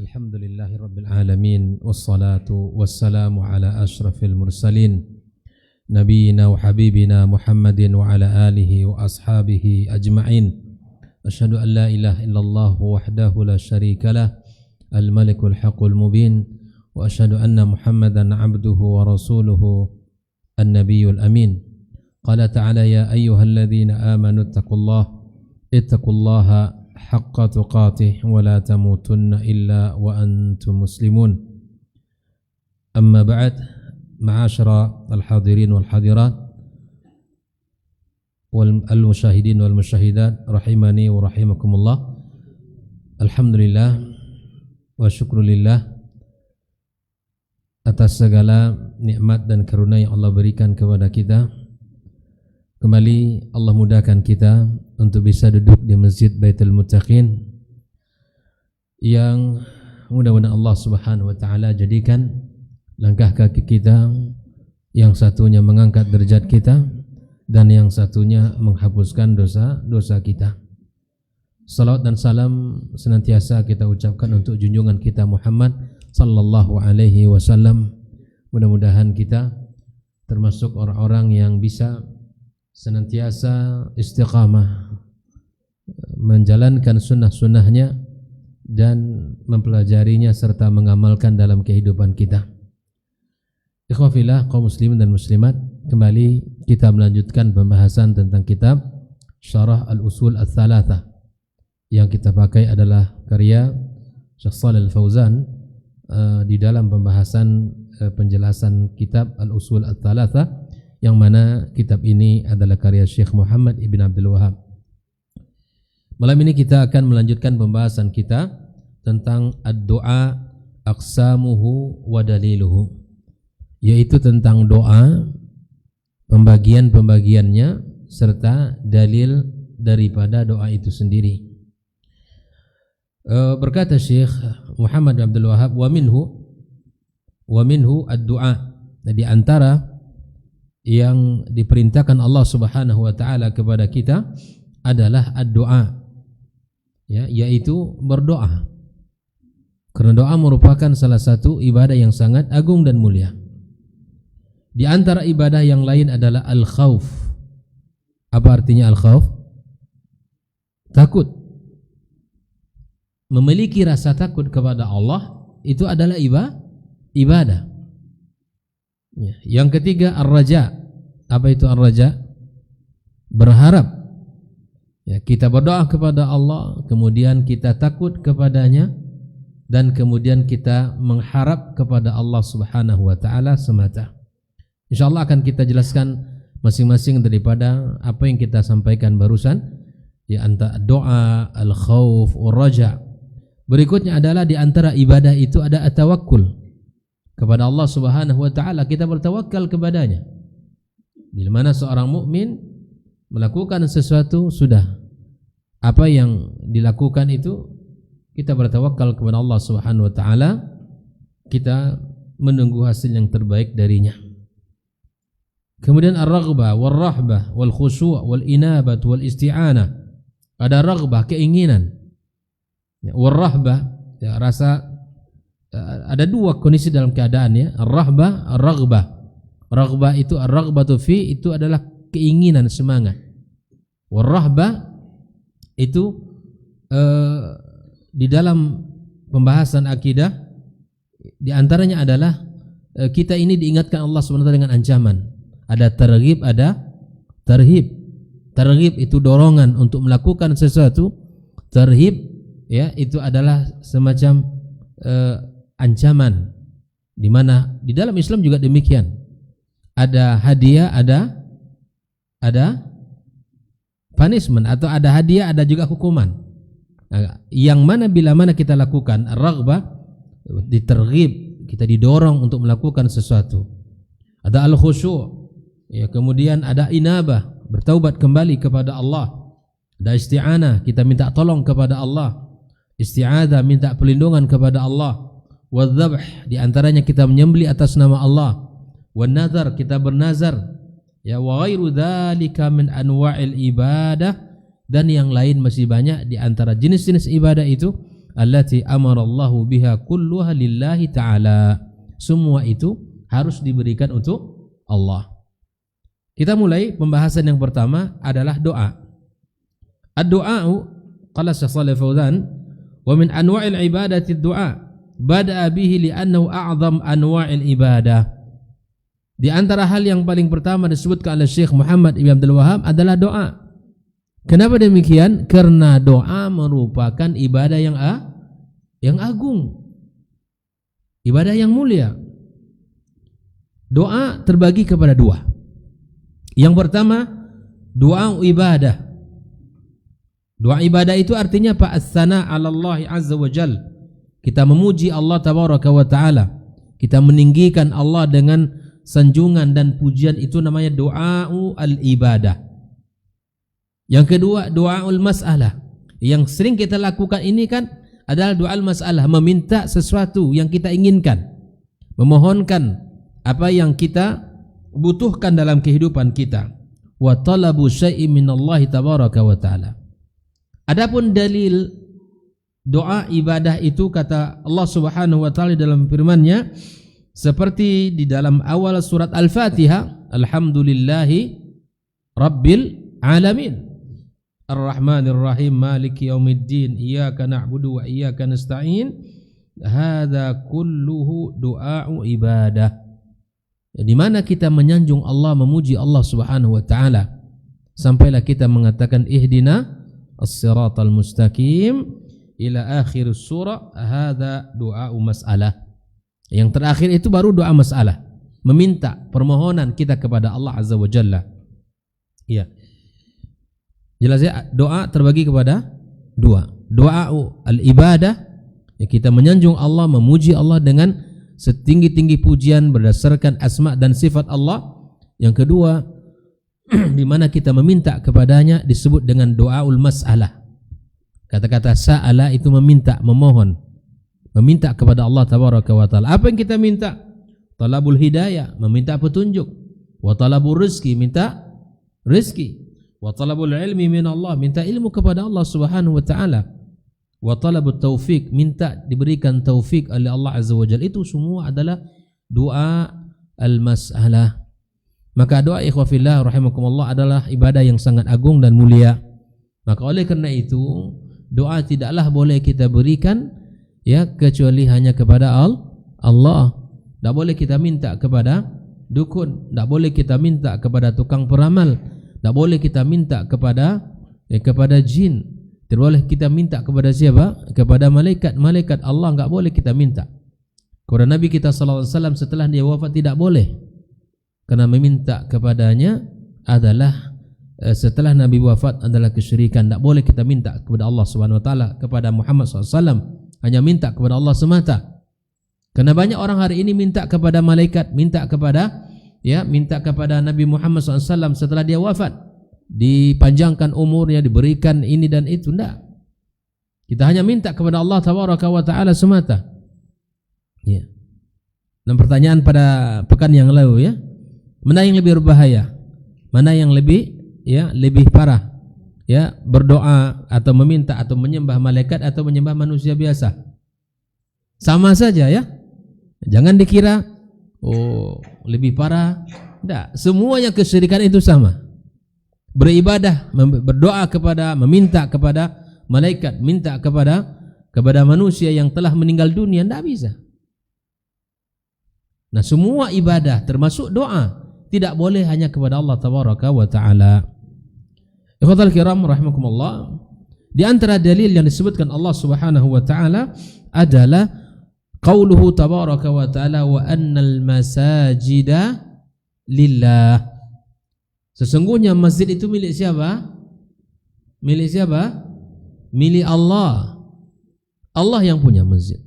Alhamdulillahi Rabbil Alamin. Wassalatu wassalamu ala ashrafil mursalin Nabiina wa habibina Muhammadin wa ala alihi wa ashabihi ajma'in. Asyhadu an la ilaha illallah wahdahu la syarika lah, al-malikul haqqul mubin. Wa asyhadu anna Muhammadan abduhu wa rasuluhu an-nabiyyul amin. Qala ta'ala ya ayyuhalladzina amanu ittaqullaha haqqa tuqatih wa la tamutunna illa wa antum muslimun. Amma ba'd, ma'asyara al-hadirin wal hadirat wal musyahidin wal musyahidat rahimani wa rahimakumullah. Alhamdulillah wa syukrulillah atas segala nikmat dan karunia yang Allah berikan kepada kita. Kembali Allah mudahkan kita untuk bisa duduk di Masjid Baitul Muttaqin yang mudah-mudahan Allah Subhanahu wa taala jadikan langkah kaki kita yang satunya mengangkat derajat kita dan yang satunya menghapuskan dosa-dosa kita. Salawat dan salam senantiasa kita ucapkan untuk junjungan kita Muhammad sallallahu alaihi wasallam. Mudah-mudahan kita termasuk orang-orang yang bisa senantiasa istiqamah menjalankan sunnah-sunnahnya dan mempelajarinya serta mengamalkan dalam kehidupan kita. Ikhwafillah, kaum muslimin dan muslimat, kembali kita melanjutkan pembahasan tentang kitab Syarah Al-Usul Ats-Tsalatsah. Yang kita pakai adalah karya Syekh Shalih Al-Fauzan di dalam pembahasan penjelasan kitab Al-Usul Ats-Tsalatsah, yang mana kitab ini adalah karya Syekh Muhammad Ibn Abdul Wahhab. Malam ini kita akan melanjutkan pembahasan kita tentang ad-du'a aqsamuhu wa daliluhu, yaitu tentang doa, pembagian-pembagiannya serta dalil daripada doa itu sendiri. Berkata Syekh Muhammad Ibn Abdul Wahhab, wa minhu ad-du'a. Di antara yang diperintahkan Allah Subhanahu wa taala kepada kita adalah ad-du'a, ya, yaitu berdoa. Karena doa merupakan salah satu ibadah yang sangat agung dan mulia. Di antara ibadah yang lain adalah al-khauf. Apa artinya al-khauf? Takut. Memiliki rasa takut kepada Allah itu adalah ibadah. Ya. Yang ketiga ar-raja. Apa itu ar-raja? Berharap. Ya, kita berdoa kepada Allah, kemudian kita takut kepadanya, dan kemudian kita mengharap kepada Allah Subhanahu wa taala semata. InsyaAllah akan kita jelaskan masing-masing daripada apa yang kita sampaikan barusan, di antara doa, al-khauf, ar-raja. Berikutnya adalah di antara ibadah itu ada at-tawakkul kepada Allah Subhanahu wa taala. Kita bertawakal kepadanya. Bila mana seorang mukmin melakukan sesuatu, sudah apa yang dilakukan itu kita bertawakal kepada Allah Subhanahu wa taala, kita menunggu hasil yang terbaik darinya. Kemudian ar-raghbah wal-rahbah wal khusyu' wal inabah wal isti'anah. Ada raghbah, keinginan. Wal-rahbah, ya, rasa. Ada dua kondisi dalam keadaan, ya, ar-rahbah, ar-raghbah. Raghbah itu ar-raghbatu fi, itu adalah keinginan, semangat. Wal-rahbah itu di dalam pembahasan akidah di antaranya adalah kita ini diingatkan Allah SWT dengan ancaman. Ada targhib, ada tarhib. Targhib itu dorongan untuk melakukan sesuatu. Tarhib, ya, itu adalah semacam ancaman, di mana di dalam Islam juga demikian. Ada hadiah, ada punishment, atau ada hadiah, ada juga hukuman. Nah, yang mana bila mana kita lakukan ar-raghbah, diterghib, kita didorong untuk melakukan sesuatu. Ada al-khusyu', ya, kemudian ada inabah, bertaubat kembali kepada Allah. Ada isti'anah, kita minta tolong kepada Allah. Isti'adzah, minta perlindungan kepada Allah. Wadzabh, di antaranya kita menyembelih atas nama Allah. Wan nazar, kita bernazar. Ya, wa ghairu dzalika min anwa'il ibadah, dan yang lain masih banyak di antara jenis-jenis ibadah itu allati amara Allahu biha kulluha lillahi ta'ala. Semua itu harus diberikan untuk Allah. Kita mulai pembahasan yang pertama adalah doa. Ad-du'a'u qala Syekh Shalih Fauzan wa min anwa'il ibadati ad-du'a bada'a bihi li'annahu a'zam anwa'il ibadah. Di antara hal yang paling pertama disebutkan oleh Syekh Muhammad Ibn Abdul Wahhab adalah doa. Kenapa demikian? Karena doa merupakan ibadah yang agung, ibadah yang mulia. Doa terbagi kepada dua. Yang pertama, doa ibadah. Doa ibadah itu artinya apa? As-sana 'ala Allah azza wa jal. Kita memuji Allah tabaraka wa taala. Kita meninggikan Allah dengan sanjungan dan pujian, itu namanya doa al-ibadah. Yang kedua, doaul mas'alah. Yang sering kita lakukan ini kan adalah doa al-mas'alah, meminta sesuatu yang kita inginkan, memohonkan apa yang kita butuhkan dalam kehidupan kita. Wa talabu syai'in minallahi tabaraka wa taala. Adapun dalil doa ibadah itu, kata Allah Subhanahu wa taala dalam firman-Nya seperti di dalam awal surat Al-Fatihah, alhamdulillahi rabbil alamin ar-rahmanir rahim maliki yaumiddin iyyaka na'budu wa iyyaka nasta'in, hadza kulluhu du'a'u ibadah. Di mana kita menyanjung Allah, memuji Allah Subhanahu wa taala, sampailah kita mengatakan ihdina as-siratal mustaqim ila akhir surah, hadza du'a'u mas'alah. Yang terakhir itu baru doa masalah, meminta permohonan kita kepada Allah azza wa jalla. Iya. Jelas ya, doa terbagi kepada dua. Doa al-ibadah, ya, kita menyanjung Allah, memuji Allah dengan setinggi-tinggi pujian berdasarkan asma dan sifat Allah. Yang kedua, di mana kita meminta kepadanya, disebut dengan doaul mas'alah. Kata-kata sa'ala itu meminta, memohon, meminta kepada Allah tabaraka wa taala. Apa yang kita minta? Talabul hidayah, meminta petunjuk. Wa talabur rizki, minta rizki. Wa talabul ilmi min Allah, minta ilmu kepada Allah Subhanahu wa taala. Wa talabut taufik, minta diberikan taufik oleh Allah azza wa jalla. Itu semua adalah doa al-mas'alah. Maka doa ikhwafillah rahimakumullah adalah ibadah yang sangat agung dan mulia. Maka oleh karena itu, doa tidaklah boleh kita berikan, ya, kecuali hanya kepada Allah. Tidak boleh kita minta kepada dukun, tidak boleh kita minta kepada tukang peramal, tidak boleh kita minta kepada jin, tidak boleh kita minta kepada siapa? Kepada malaikat Allah enggak boleh kita minta. Kepada Nabi kita sallallahu alaihi wasallam setelah dia wafat tidak boleh. Karena meminta kepadanya adalah setelah Nabi wafat adalah kesyirikan. Tidak boleh kita minta kepada Allah Subhanahu wa taala, kepada Muhammad SAW, hanya minta kepada Allah semata. Karena banyak orang hari ini minta kepada malaikat, minta kepada Nabi Muhammad SAW setelah dia wafat, dipanjangkan umurnya, diberikan ini dan itu. Tidak. Kita hanya minta kepada Allah tabaraka wa taala semata. Ya. Dan pertanyaan pada pekan yang lalu, ya, mana yang lebih berbahaya? Mana yang lebih parah? Ya, berdoa atau meminta atau menyembah malaikat atau menyembah manusia biasa. Sama saja, ya. Jangan dikira lebih parah. Tidak, semuanya kesyirikan itu sama. Beribadah, berdoa kepada, meminta kepada malaikat, minta kepada manusia yang telah meninggal dunia, tidak bisa. Nah, semua ibadah termasuk doa tidak boleh hanya kepada Allah tabaraka wa taala. Ikhwatal kiram rahimakumullah, di antara dalil yang disebutkan Allah Subhanahu wa taala adalah qauluhu tabaraka wa taala wa annal masajida lillah. Sesungguhnya masjid itu milik siapa? Milik siapa? Milik Allah. Allah yang punya masjid.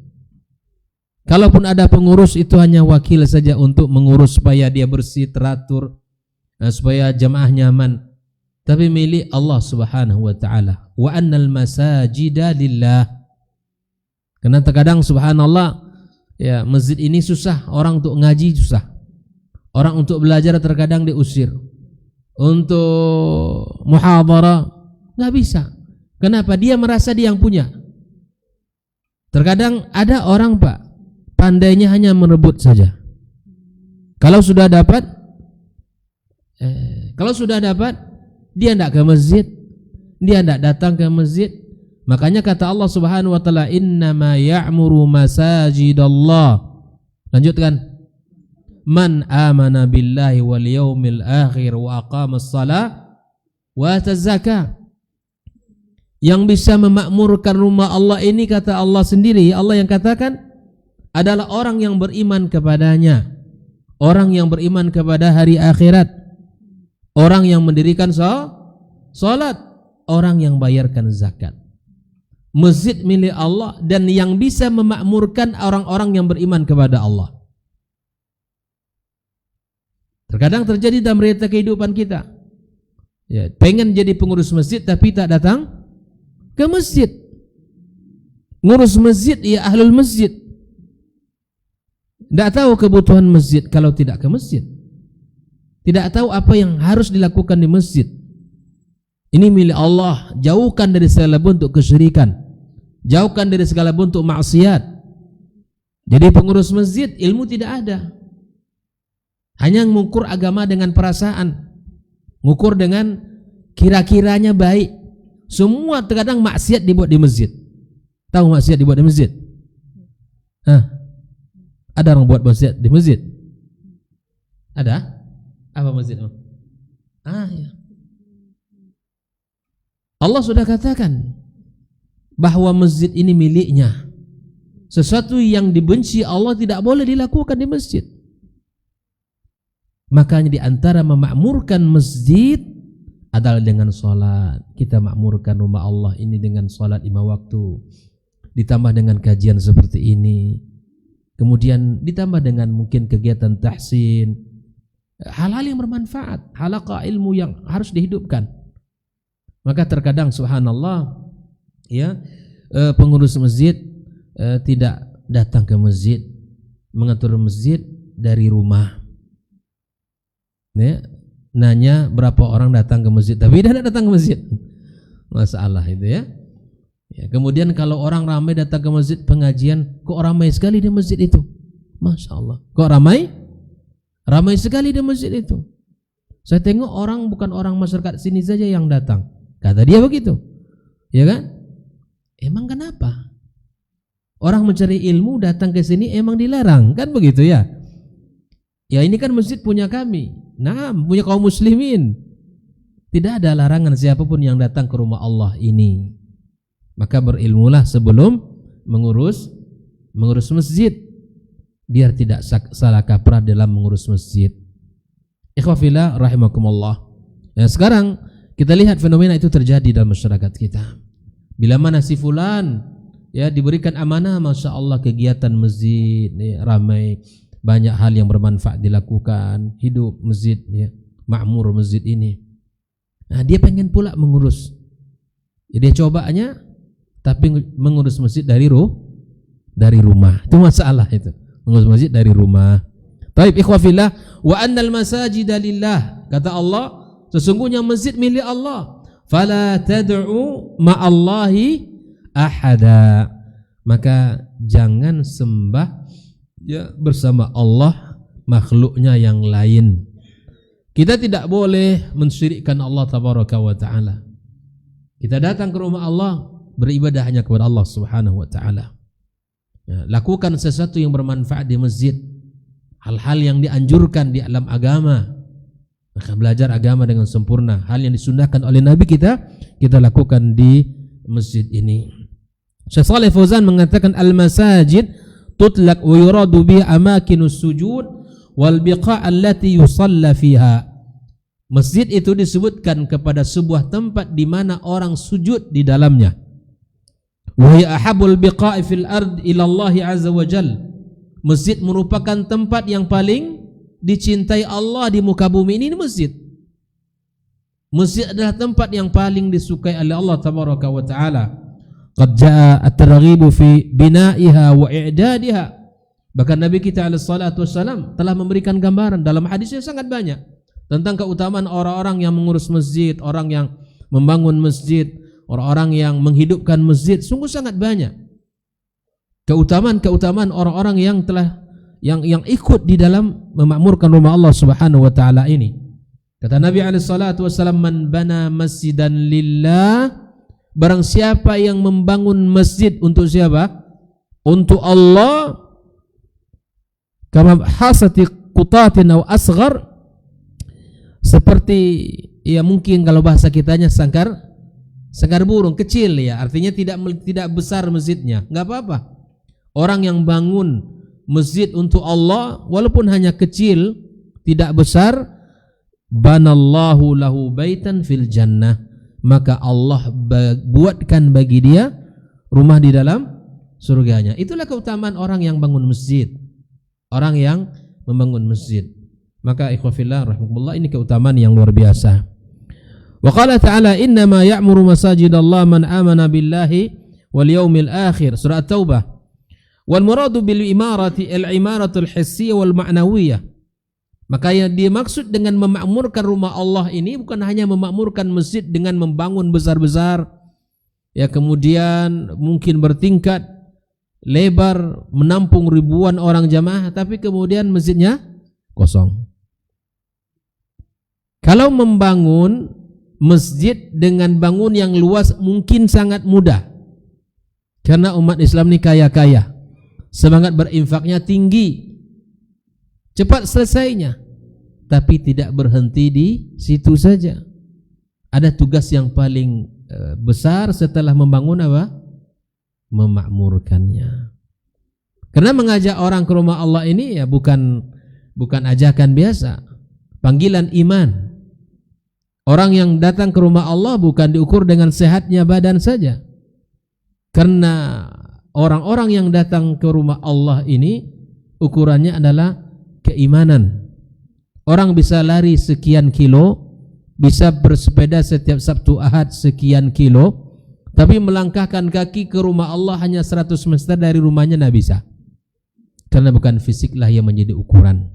Kalaupun ada pengurus, itu hanya wakil saja untuk mengurus supaya dia bersih, teratur, supaya jamaah nyaman. Tapi milik Allah Subhanahu wa taala. Wa annal masajida lillah. Karena terkadang subhanallah, ya, masjid ini susah, orang untuk ngaji susah. Orang untuk belajar terkadang diusir. Untuk muhadharah enggak bisa. Kenapa? Dia merasa dia yang punya. Terkadang ada orang Pak, pandainya hanya merebut saja. Kalau sudah dapat, dia tidak ke masjid, dia tidak datang ke masjid. Makanya kata Allah Subhanahu wa taala, innama ya'muru masajidallah. Lanjutkan. Man amana billahi wal yaumil akhir wa aqamas shalah wa ataz zakah. Yang bisa memakmurkan rumah Allah ini, kata Allah sendiri, Allah yang katakan, adalah orang yang beriman kepadanya, orang yang beriman kepada hari akhirat, orang yang mendirikan salat, orang yang bayarkan zakat. Masjid milik Allah dan yang bisa memakmurkan orang-orang yang beriman kepada Allah. Terkadang terjadi dalam realita kehidupan kita. Ya, pengen jadi pengurus masjid tapi tak datang ke masjid. Ngurus masjid ya ahlul masjid. Tidak tahu kebutuhan masjid kalau tidak ke masjid. Tidak tahu apa yang harus dilakukan di masjid. Ini milik Allah, jauhkan dari segala bentuk kesyirikan. Jauhkan dari segala bentuk maksiat. Jadi pengurus masjid ilmu tidak ada. Hanya mengukur agama dengan perasaan, mengukur dengan kira-kiranya baik. Semua terkadang maksiat dibuat di masjid. Tahu maksiat dibuat di masjid? Ada orang buat maksiat di masjid? Ada? Apa masjid? Ya. Allah sudah katakan bahwa masjid ini miliknya. Sesuatu yang dibenci Allah tidak boleh dilakukan di masjid. Makanya di antara memakmurkan masjid adalah dengan salat. Kita makmurkan rumah Allah ini dengan salat 5 waktu. Ditambah dengan kajian seperti ini. Kemudian ditambah dengan mungkin kegiatan tahsin. Hal-hal yang bermanfaat, halaqah ilmu yang harus dihidupkan. Maka terkadang subhanallah, ya, pengurus masjid tidak datang ke masjid, mengatur masjid dari rumah. Ya, nanya berapa orang datang ke masjid, tapi tidak datang ke masjid. Masalah itu ya. Ya, kemudian kalau orang ramai datang ke masjid pengajian, kok ramai sekali di masjid itu? Masya Allah. Kok ramai? Ramai sekali di masjid itu. Saya tengok orang bukan orang masyarakat sini saja yang datang. Kata dia begitu. Ya kan? Emang kenapa? Orang mencari ilmu datang ke sini emang dilarang, kan begitu ya? Ya ini kan masjid punya kami. Nah, punya kaum muslimin. Tidak ada larangan siapapun yang datang ke rumah Allah ini. Maka berilmulah sebelum mengurus masjid, biar tidak salah kaprah dalam mengurus masjid. Ikhwafillah rahimakumullah. Nah, sekarang kita lihat fenomena itu terjadi dalam masyarakat kita. Bila mana si fulan ya diberikan amanah, masya Allah kegiatan masjid ya, ramai, banyak hal yang bermanfaat dilakukan, hidup masjid ya, makmur masjid ini. Nah, dia pengen pula mengurus. Ya, dia cobanya tapi mengurus masjid dari rumah. Itu masalah itu. Mengurus masjid dari rumah. Baik ikhwafillah, wa annal masajida lillah. Kata Allah, sesungguhnya masjid milik Allah. Fala tad'u ma'allahi ahada. Maka jangan sembah ya bersama Allah makhluknya yang lain. Kita tidak boleh mensyirikkan Allah tabaraka wa taala. Kita datang ke rumah Allah, beribadah hanya kepada Allah Subhanahu wa taala. Ya, lakukan sesuatu yang bermanfaat di masjid. Hal-hal yang dianjurkan di alam agama. Maka belajar agama dengan sempurna. Hal yang disunnahkan oleh Nabi kita lakukan di masjid ini. Syekh Shalih Fauzan mengatakan al-masajid tutlaq wa yuradu bi amakinus sujud wal biqa' allati yusalla fiha. Masjid itu disebutkan kepada sebuah tempat di mana orang sujud di dalamnya. Wa hiya ahabul biqa'i fil ard ila Allah azza wa jalla. Masjid merupakan tempat yang paling dicintai Allah di muka bumi ini masjid. Masjid adalah tempat yang paling disukai oleh Allah tabaraka wa taala. Qad jaa at-targhibu fi bina'iha wa i'dadiha. Bahkan Nabi kita alaihi salatu wassalam telah memberikan gambaran dalam hadis yang sangat banyak tentang keutamaan orang-orang yang mengurus masjid, orang yang membangun masjid, orang-orang yang menghidupkan masjid, sungguh sangat banyak. keutamaan orang-orang yang telah yang ikut di dalam memakmurkan rumah Allah Subhanahu wa taala ini. Kata Nabi alaihi salatu wasallam, man bana masjidan lillah, barang siapa yang membangun masjid untuk siapa? Untuk Allah, kama hasati qutatin aw asghar, seperti ya mungkin kalau bahasa kitanya sangkar burung kecil ya, artinya tidak besar masjidnya, enggak apa-apa. Orang yang bangun masjid untuk Allah walaupun hanya kecil, tidak besar, banallahu lahu baitan fil jannah, maka Allah buatkan bagi dia rumah di dalam surganya. Itulah keutamaan orang yang bangun masjid, orang yang membangun masjid. Maka ikhwafillah rahimakumullah, ini keutamaan yang luar biasa. Wa qala ta'ala, innama ya'muru masajidallah man amana billahi wal yaumil akhir, surah At-Taubah. Wal muradu bil imarati al-imaratul hissiyah wal ma'nawiyah. Maka yang dimaksud dengan memakmurkan rumah Allah ini bukan hanya memakmurkan masjid dengan membangun besar-besar, ya kemudian mungkin bertingkat lebar menampung ribuan orang jamaah, tapi kemudian masjidnya kosong. Kalau membangun masjid dengan bangun yang luas mungkin sangat mudah, karena umat Islam ini kaya-kaya, semangat berinfaknya tinggi, cepat selesainya. Tapi tidak berhenti di situ saja. Ada tugas yang paling besar setelah membangun apa? Memakmurkannya. Karena mengajak orang ke rumah Allah ini ya bukan ajakan biasa, panggilan iman. Orang yang datang ke rumah Allah bukan diukur dengan sehatnya badan saja. Karena orang-orang yang datang ke rumah Allah ini ukurannya adalah keimanan. Orang bisa lari sekian kilo, bisa bersepeda setiap Sabtu Ahad sekian kilo, tapi melangkahkan kaki ke rumah Allah hanya 100 meter dari rumahnya tidak bisa. Karena bukan fisiklah yang menjadi ukuran.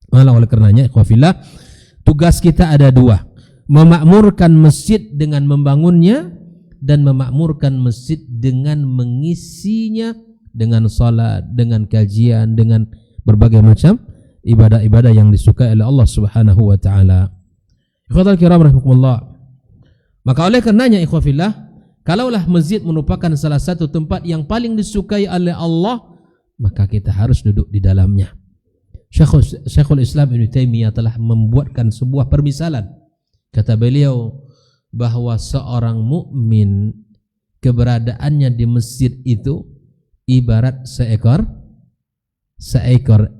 Malah oleh karenanya ikhwafillah, tugas kita ada dua. Memakmurkan masjid dengan membangunnya, dan memakmurkan masjid dengan mengisinya dengan salat, dengan kajian, dengan berbagai macam ibadah-ibadah yang disukai oleh Allah Subhanahu wa taala. Ikhwatal kiram rahimakumullah. Maka oleh karenanya ikhwafillah, kalaulah masjid merupakan salah satu tempat yang paling disukai oleh Allah, maka kita harus duduk di dalamnya. Syekhul Islam Ibnu Taimiyah telah membuatkan sebuah permisalan. Kata beliau bahwa seorang mukmin keberadaannya di masjid itu ibarat seekor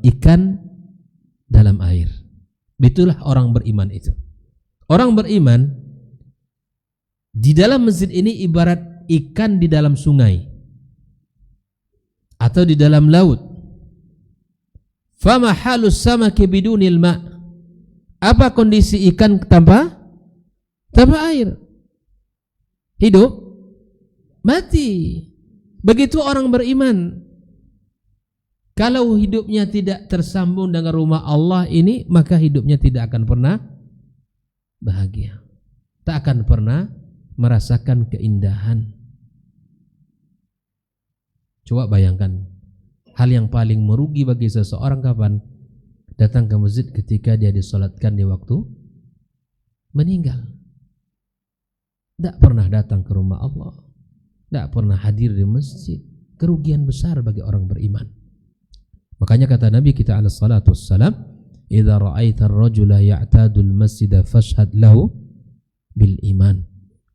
ikan dalam air. Itulah orang beriman itu. Orang beriman di dalam masjid ini ibarat ikan di dalam sungai atau di dalam laut. Fama halus samaki bidunil ma'. Apa kondisi ikan tanpa air? Hidup, mati. Begitu orang beriman. Kalau hidupnya tidak tersambung dengan rumah Allah ini, maka hidupnya tidak akan pernah bahagia, tak akan pernah merasakan keindahan. Coba bayangkan, hal yang paling merugi bagi seseorang kapan? Datang ke masjid ketika dia disolatkan di waktu meninggal. Tidak pernah datang ke rumah Allah, tidak pernah hadir di masjid. Kerugian besar bagi orang beriman. Makanya kata Nabi kita alaihi salatu wassalam, idza ra'aita ar-rajula ya'tadu al-masjida fashhad lahu bil iman.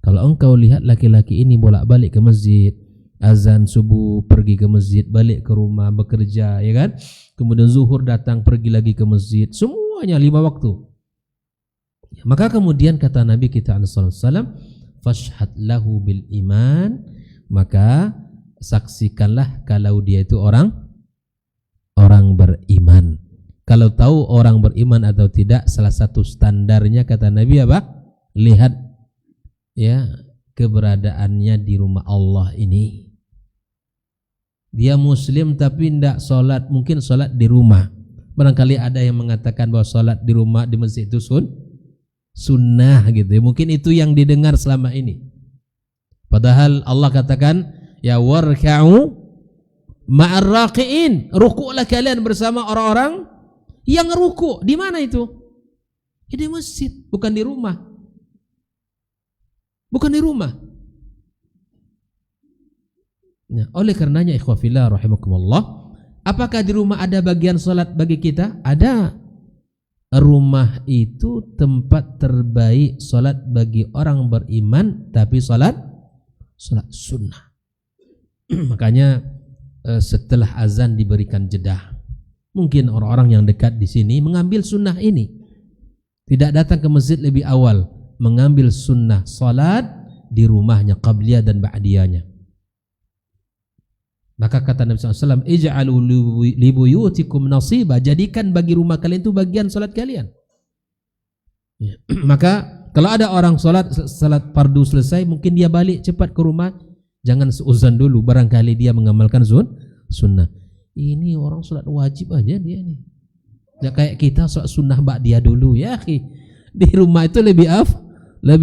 Kalau engkau lihat laki-laki ini bolak-balik ke masjid, azan subuh pergi ke masjid, balik ke rumah bekerja, ya kan? Kemudian zuhur datang pergi lagi ke masjid, semuanya 5 waktu. Maka kemudian kata Nabi kita alaihi salatu wassalam, fashhad lahu bil iman, maka saksikanlah kalau dia itu orang beriman. Kalau tahu orang beriman atau tidak, salah satu standarnya kata Nabi apa? Lihat ya keberadaannya di rumah Allah ini. Dia muslim tapi tidak sholat, mungkin sholat di rumah. Barangkali ada yang mengatakan bahwa sholat di rumah di masjid itu sunnah gitu ya. Mungkin itu yang didengar selama ini. Padahal Allah katakan ya warka'u ma'ar raqiin, rukuklah kalian bersama orang-orang yang rukuk. Di mana itu? Di masjid, bukan di rumah. Bukan di rumah. Nah, oleh karenanya ikhwah fillah rahimakumullah, apakah di rumah ada bagian salat bagi kita? Ada. Rumah itu tempat terbaik salat bagi orang beriman, tapi salat sunnah. Makanya setelah azan diberikan jeda, mungkin orang-orang yang dekat di sini mengambil sunnah ini, tidak datang ke masjid lebih awal, mengambil sunnah salat di rumahnya, qabliyah dan ba'diyahnya. Maka kata Nabi SAW, ij'alu li buyutikum nasiba, jadikan bagi rumah kalian itu bagian salat kalian. Ya. Maka kalau ada orang salat fardu selesai, mungkin dia balik cepat ke rumah, jangan seuzan dulu, barangkali dia mengamalkan sunnah. Ini orang salat wajib aja dia nih. Ya, kayak kita salat sunnah ba'diyah dulu ya, akhi. Di rumah itu lebih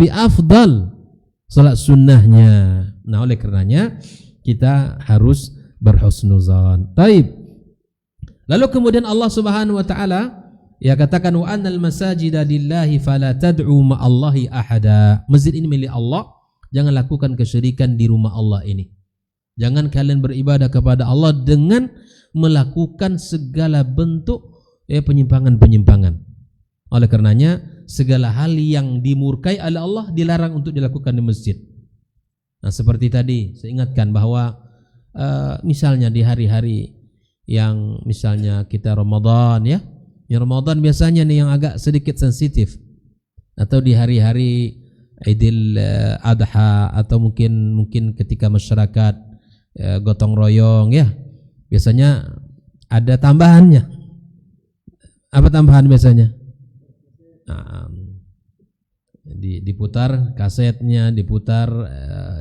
afdal salat sunnahnya. Nah, oleh karenanya kita harus berhusnuzan. Taib. Lalu kemudian Allah Subhanahu wa taala ya katakan wa annal masajida lillahi fala tad'u ma'allahi ahada. Masjid ini milik Allah, jangan lakukan kesyirikan di rumah Allah ini. Jangan kalian beribadah kepada Allah dengan melakukan segala bentuk penyimpangan-penyimpangan. Oleh karenanya segala hal yang dimurkai oleh Allah dilarang untuk dilakukan di masjid. Nah, seperti tadi saya ingatkan bahwa misalnya di hari-hari yang misalnya kita Ramadan ya, yang Ramadan biasanya nih yang agak sedikit sensitif, atau di hari-hari Idul Adha, atau mungkin ketika masyarakat gotong royong ya, biasanya ada tambahannya. Apa tambahan biasanya? Nah, diputar kasetnya, diputar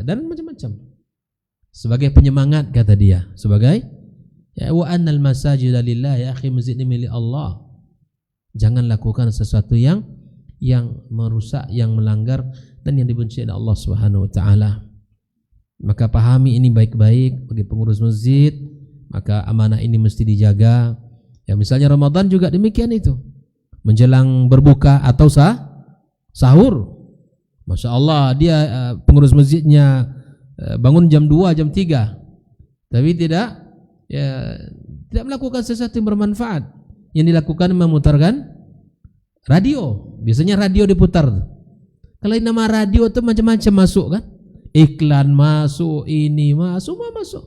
dan macam-macam. Sebagai penyemangat kata dia, sebagai ya wa annal masajida lillah, ya akhi, masjid ini milik Allah. Jangan lakukan sesuatu yang merusak, yang melanggar dan yang dibenci oleh Allah Subhanahu wa taala. Maka pahami ini baik-baik bagi pengurus masjid, maka amanah ini mesti dijaga. Ya misalnya Ramadan juga demikian itu. Menjelang berbuka atau sahur. Masya Allah, dia pengurus masjidnya bangun jam 2, jam 3, tapi tidak melakukan sesuatu yang bermanfaat. Yang dilakukan memutarkan radio. Biasanya radio diputar. Kalau nama radio itu macam-macam masuk kan, iklan masuk, ini masuk, semua masuk.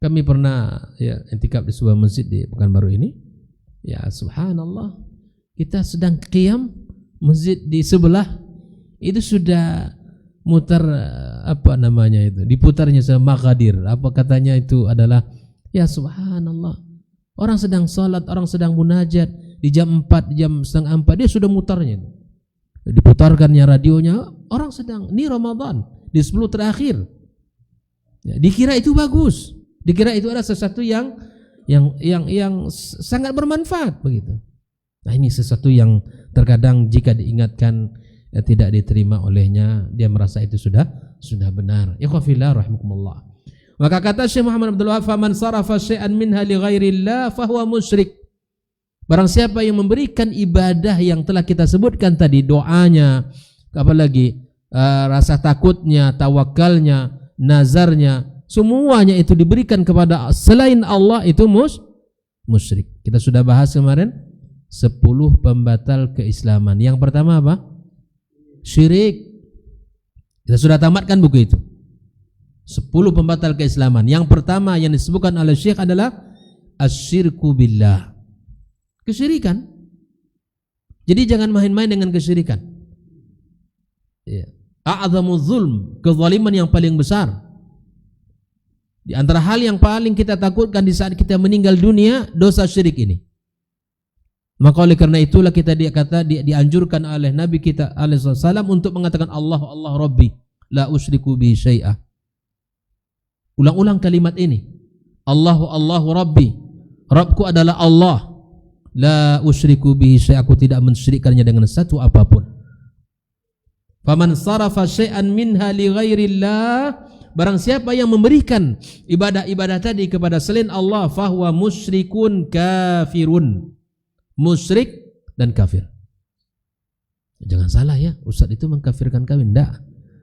Kami pernah ya intikaf di sebuah masjid di Pekanbaru ini. Ya subhanallah, kita sedang qiyam, masjid di sebelah itu sudah mutar apa namanya itu, diputarnya sama Maqadir, apa katanya itu adalah ya subhanallah, orang sedang salat, orang sedang munajat di jam 4, jam setengah 4 dia sudah mutarnya, diputarkannya radionya, orang sedang ini Ramadan di 10 terakhir ya, dikira itu bagus, dikira itu ada sesuatu yang sangat bermanfaat begitu. Nah, ini sesuatu yang terkadang jika diingatkan tidak diterima olehnya, dia merasa itu sudah benar. Ikhwah fillah rahimakumullah. Maka kata Syekh Muhammad Abdul Wahab, "Faman sarafa syai'an minha li ghairillah fa huwa musyrik." Barang siapa yang memberikan ibadah yang telah kita sebutkan tadi, doanya, apalagi rasa takutnya, tawakalnya, nazarnya, semuanya itu diberikan kepada selain Allah, itu musyrik. Kita sudah bahas kemarin 10 pembatal keislaman. Yang pertama apa? Syirik. Kita sudah tamatkan buku itu. 10 pembatal keislaman. Yang pertama yang disebutkan oleh Syekh adalah asyirku billah. Kesyirikan. Jadi jangan main-main dengan kesyirikan. Ya. A'zamu zulm, kezaliman yang paling besar. Di antara hal yang paling kita takutkan di saat kita meninggal dunia, dosa syirik ini. Maka oleh karena itulah kita dianjurkan oleh Nabi kita alaihissalam untuk mengatakan Allah Rabbi la usyriku bihi syai'ah. Ulang-ulang kalimat ini. Allahu Rabbi, Rabbku adalah Allah, la usyriku bihi syai'ah, aku tidak mensyirikkannya dengan satu apapun. Faman sarafa syai'an minha li ghairillah barang siapa yang memberikan ibadah-ibadah tadi kepada selain Allah, fahuwa musyrikun kafirun. Musyrik dan kafir. Jangan salah ya, Ustaz itu mengkafirkan kami. Tidak,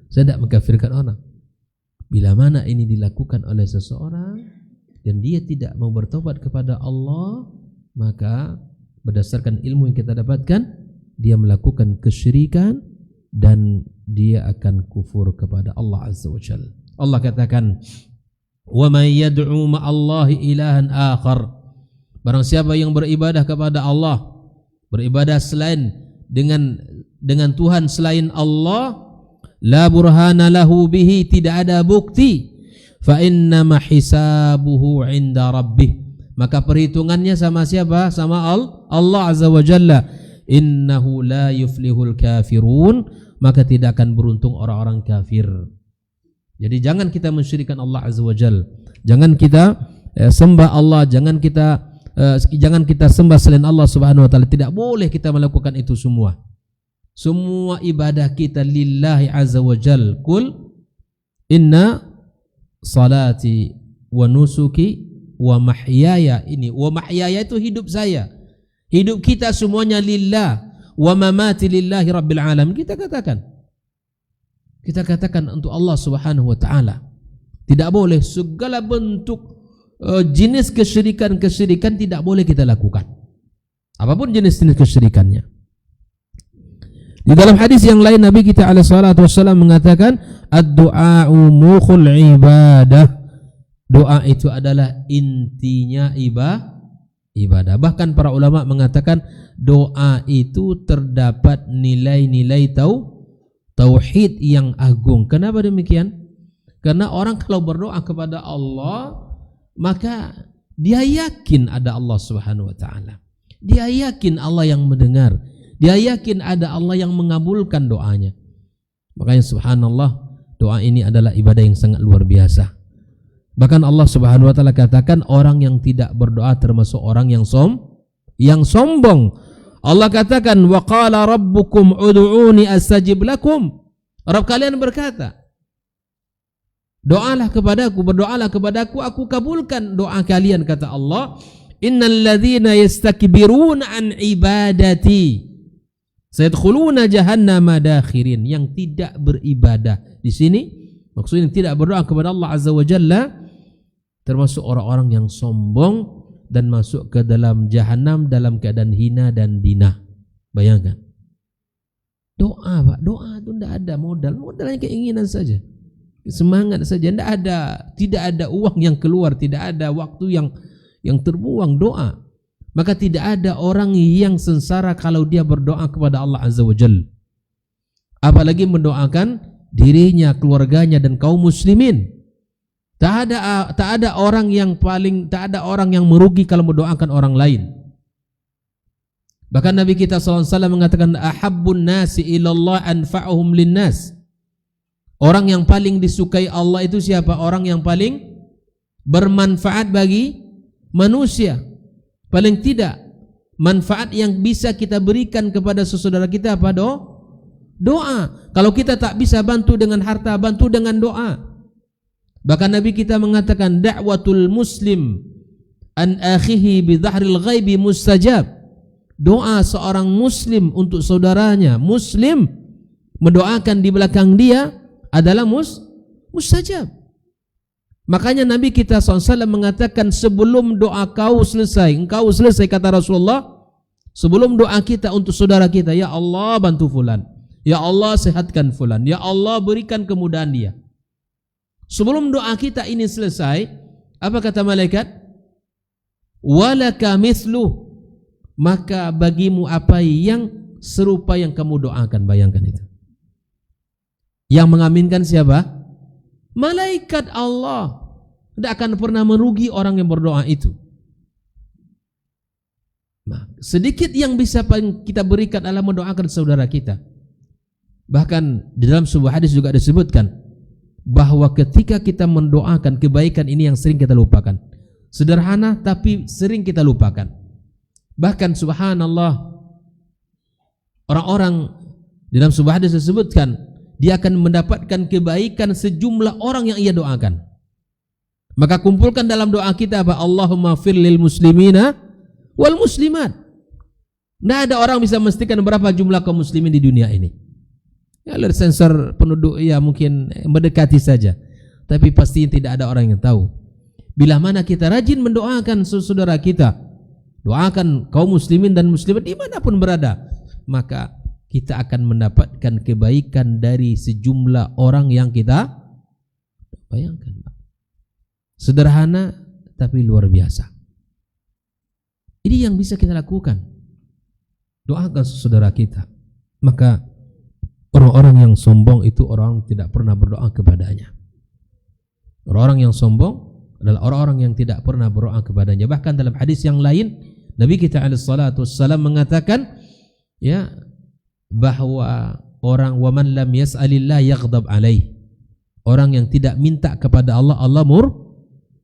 saya tidak mengkafirkan orang. Bila mana ini dilakukan oleh seseorang dan dia tidak mau bertobat kepada Allah, maka berdasarkan ilmu yang kita dapatkan, dia melakukan kesyirikan dan dia akan kufur kepada Allah Azza wa Jalla. Allah katakan, "Wa may yad'u ma'allahi ilahan akhar." Barang siapa yang beribadah kepada Allah, beribadah selain dengan Tuhan selain Allah, la burhana lahu bihi, tidak ada bukti, fa innama hisabuhu 'inda rabbih, maka perhitungannya sama siapa? Sama Allah Azza wa Jalla. Innahu la yuflihul kafirun, maka tidak akan beruntung orang-orang kafir. Jadi jangan kita mensyirikkan Allah Azza wa Jalla. Jangan kita sembah Allah, jangan kita sembah selain Allah Subhanahu wa taala. Tidak boleh kita melakukan itu semua. Semua ibadah kita lillahi Azza wa Jalla. Qul inna salati wa nusuki wa mahyaya, ini wa mahyaya itu hidup saya. Hidup kita semuanya lillah, wa mamati lillahi rabbil alamin. Kita katakan untuk Allah Subhanahu wa taala. Tidak boleh segala bentuk jenis kesyirikan tidak boleh kita lakukan. Apapun jenis-jenis kesyirikannya. Di dalam hadis yang lain Nabi kita alaihi salatu wasallam mengatakan, ad-du'a'u mukhul ibadah. Doa itu adalah intinya ibadah. Bahkan para ulama mengatakan doa itu terdapat nilai-nilai tauhid yang agung. Kenapa demikian? Karena orang kalau berdoa kepada Allah, maka dia yakin ada Allah Subhanahu wa taala. Dia yakin Allah yang mendengar. Dia yakin ada Allah yang mengabulkan doanya. Makanya subhanallah, doa ini adalah ibadah yang sangat luar biasa. Bahkan Allah Subhanahu wa taala katakan orang yang tidak berdoa termasuk orang yang sombong. Allah katakan, wa qala rabbukum ud'uni astajib lakum. Rabb kalian berkata, doalah kepadaku, berdoalah kepadaku, aku kabulkan doa kalian, kata Allah. Innal ladzina yastakbiruna an ibadati sayadkhuluna jahannama dakhirin. Yang tidak beribadah di sini maksudnya tidak berdoa kepada Allah Azza wa Jalla, termasuk orang-orang yang sombong dan masuk ke dalam jahanam dalam keadaan hina dan dina. Bayangkan. Doa, Pak. Doa itu tidak ada modalnya keinginan saja. Semangat saja, tidak ada uang yang keluar, tidak ada waktu yang terbuang doa. Maka tidak ada orang yang sengsara kalau dia berdoa kepada Allah Azza wa Jalla. Apalagi mendoakan dirinya, keluarganya dan kaum muslimin. Tak ada orang yang merugi kalau mendoakan orang lain. Bahkan Nabi kita SAW mengatakan, ahabbun nasi ilallah anfa'uhum linnas. Orang yang paling disukai Allah itu siapa? Orang yang paling bermanfaat bagi manusia. Paling tidak manfaat yang bisa kita berikan kepada saudara kita apa? Doa. Kalau kita tak bisa bantu dengan harta, bantu dengan doa. Bahkan Nabi kita mengatakan, da'watul muslim an akhihi bi dhahril ghaibi mustajab. Doa seorang muslim untuk saudaranya muslim, mendoakan di belakang dia adalah mustajab. Makanya Nabi kita SAW mengatakan, sebelum doa engkau selesai kata Rasulullah, sebelum doa kita untuk saudara kita, ya Allah bantu fulan, ya Allah sehatkan fulan, ya Allah berikan kemudahan dia. Sebelum doa kita ini selesai, apa kata malaikat? Walaka mithluh, maka bagimu apa yang serupa yang kamu doakan. Bayangkan itu. Yang mengaminkan siapa? Malaikat Allah. Tidak akan pernah merugi orang yang berdoa itu. Nah, sedikit yang bisa kita berikan adalah mendoakan saudara kita. Bahkan di dalam sebuah hadis juga disebutkan bahwa ketika kita mendoakan kebaikan ini yang sering kita lupakan. Sederhana tapi sering kita lupakan. Bahkan subhanallah, orang-orang di dalam sebuah hadis disebutkan, dia akan mendapatkan kebaikan sejumlah orang yang ia doakan. Maka kumpulkan dalam doa kita apa? Allahumma fir lil muslimina wal muslimat. Tidak ada orang bisa memastikan berapa jumlah kaum muslimin di dunia ini. Ya, lihat sensor penduduk ya mungkin mendekati saja. Tapi pasti tidak ada orang yang tahu. Bila mana kita rajin mendoakan saudara kita, doakan kaum muslimin dan muslimat dimanapun berada, maka kita akan mendapatkan kebaikan dari sejumlah orang yang kita bayangkan. Sederhana tapi luar biasa. Ini yang bisa kita lakukan. Doakan saudara kita. Maka orang-orang yang sombong itu orang tidak pernah berdoa kepadanya. Orang-orang yang sombong adalah orang-orang yang tidak pernah berdoa kepadanya. Bahkan dalam hadis yang lain Nabi kita alaihi salatu wassalam mengatakan ya bahwa orang waman lam yas'alillah yaghdab alaih. Orang yang tidak minta kepada Allah, Allah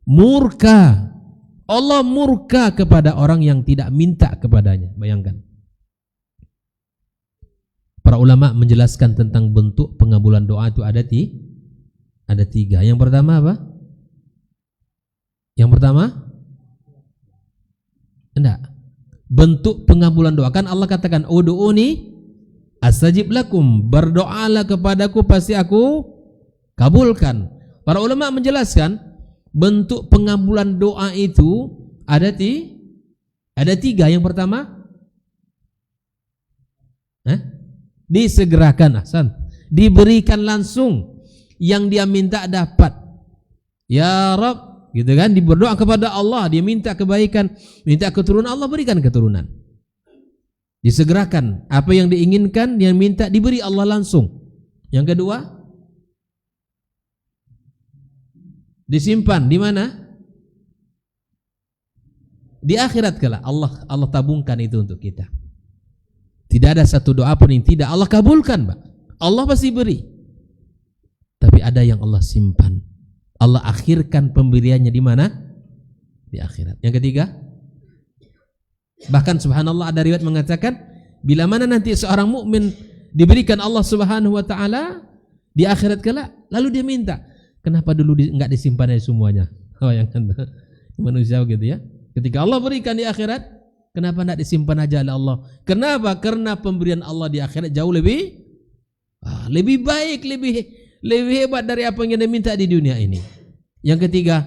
murka. Allah murka kepada orang yang tidak minta kepadanya. Bayangkan. Para ulama menjelaskan tentang bentuk pengabulan doa itu ada tiga. Yang pertama apa? Yang pertama? Enggak. Bentuk pengabulan doa. Kan Allah katakan, "Ud'uni astajib lakum." Berdoalah kepadaku pasti aku kabulkan. Para ulama menjelaskan bentuk pengabulan doa itu ada tiga. Yang pertama? Disegerakan, Hasan. Diberikan langsung. Yang dia minta dapat. Ya Rabb, gitu kan? Berdoa kepada Allah, dia minta kebaikan, minta keturunan, Allah berikan keturunan. Disegerakan. Apa yang diinginkan, yang minta diberi Allah langsung. Yang kedua, disimpan di mana? Di akhirat kelak. Allah tabungkan itu untuk kita. Tidak ada satu doa pun yang tidak Allah kabulkan, Pak. Allah pasti beri. Tapi ada yang Allah simpan. Allah akhirkan pemberiannya di mana? Di akhirat. Yang ketiga, bahkan subhanallah ada riwayat mengatakan bila mana nanti seorang mukmin diberikan Allah Subhanahu wa taala di akhirat kelak, lalu dia minta, kenapa dulu enggak disimpan semuanya? Oh, yang manusia gitu ya. Ketika Allah berikan di akhirat, kenapa enggak disimpan aja oleh Allah? Kenapa? Karena pemberian Allah di akhirat jauh lebih baik, lebih hebat dari apa yang dia minta di dunia ini. Yang ketiga,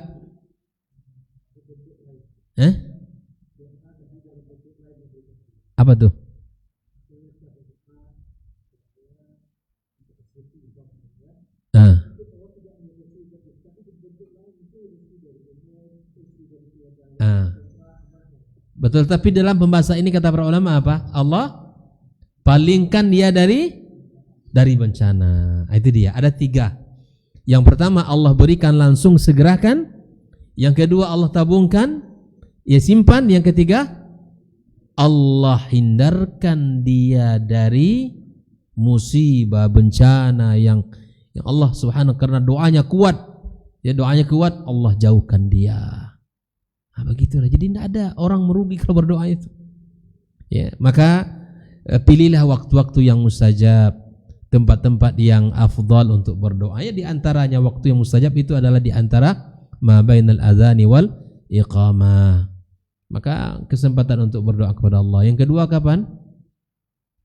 apa tuh? Betul, tapi dalam pembahasan ini kata para ulama apa? Allah palingkan dia dari bencana. Itu dia, ada tiga. Yang pertama Allah berikan langsung, segerakan. Yang kedua Allah tabungkan, ya simpan. Yang ketiga Allah hindarkan dia dari musibah, bencana yang Allah Subhanahu, karena doanya kuat. Ya, doanya kuat, Allah jauhkan dia. Begitulah. Jadi tidak ada orang merugi kalau berdoa itu. Ya, maka pilihlah waktu-waktu yang mustajab, tempat-tempat yang afdal untuk berdoa. Ya, di antaranya waktu yang mustajab itu adalah di antara ma bainal adzani wal iqamah. Maka kesempatan untuk berdoa kepada Allah. Yang kedua kapan?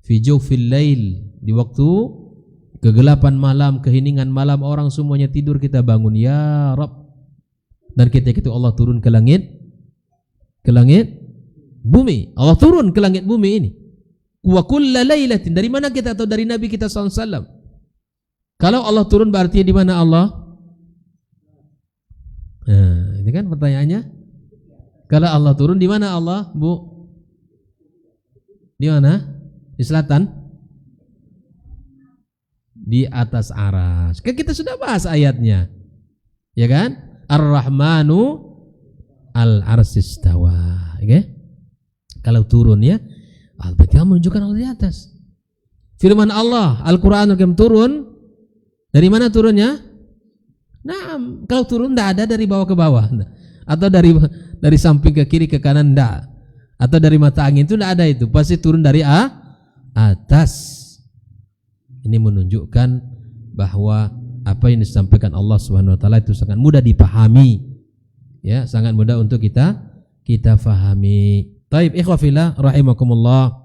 Fi jawfil lail, di waktu kegelapan malam, keheningan malam, orang semuanya tidur, kita bangun, ya Rabb. Dan ketika itu Allah turun ke langit bumi. Allah turun ke langit bumi ini. Wa kulla lailatin, dari mana kita tahu? Dari Nabi kita SAW. Kalau Allah turun berarti di mana Allah? Nah, ini kan pertanyaannya. Kalau Allah turun di mana Allah, Bu? Di mana? Di selatan? Di atas arsy. Kan kita sudah bahas ayatnya. Ya kan? Ar-Rahmanu al-arsy istawa. Okay? Kalau turun ya, berarti menunjukkan Allah di atas. Firman Allah Al-Qur'anul Karim turun. Dari mana turunnya? Nah, kalau turun tidak ada dari bawah ke bawah, atau dari samping ke kiri ke kanan, tidak, atau dari mata angin, itu tidak ada. Itu pasti turun dari atas. Ini menunjukkan bahwa apa yang disampaikan Allah Subhanahu wa taala itu sangat mudah dipahami. Ya, sangat mudah untuk kita fahami. Taib ikhwah fillah rahimakumullah.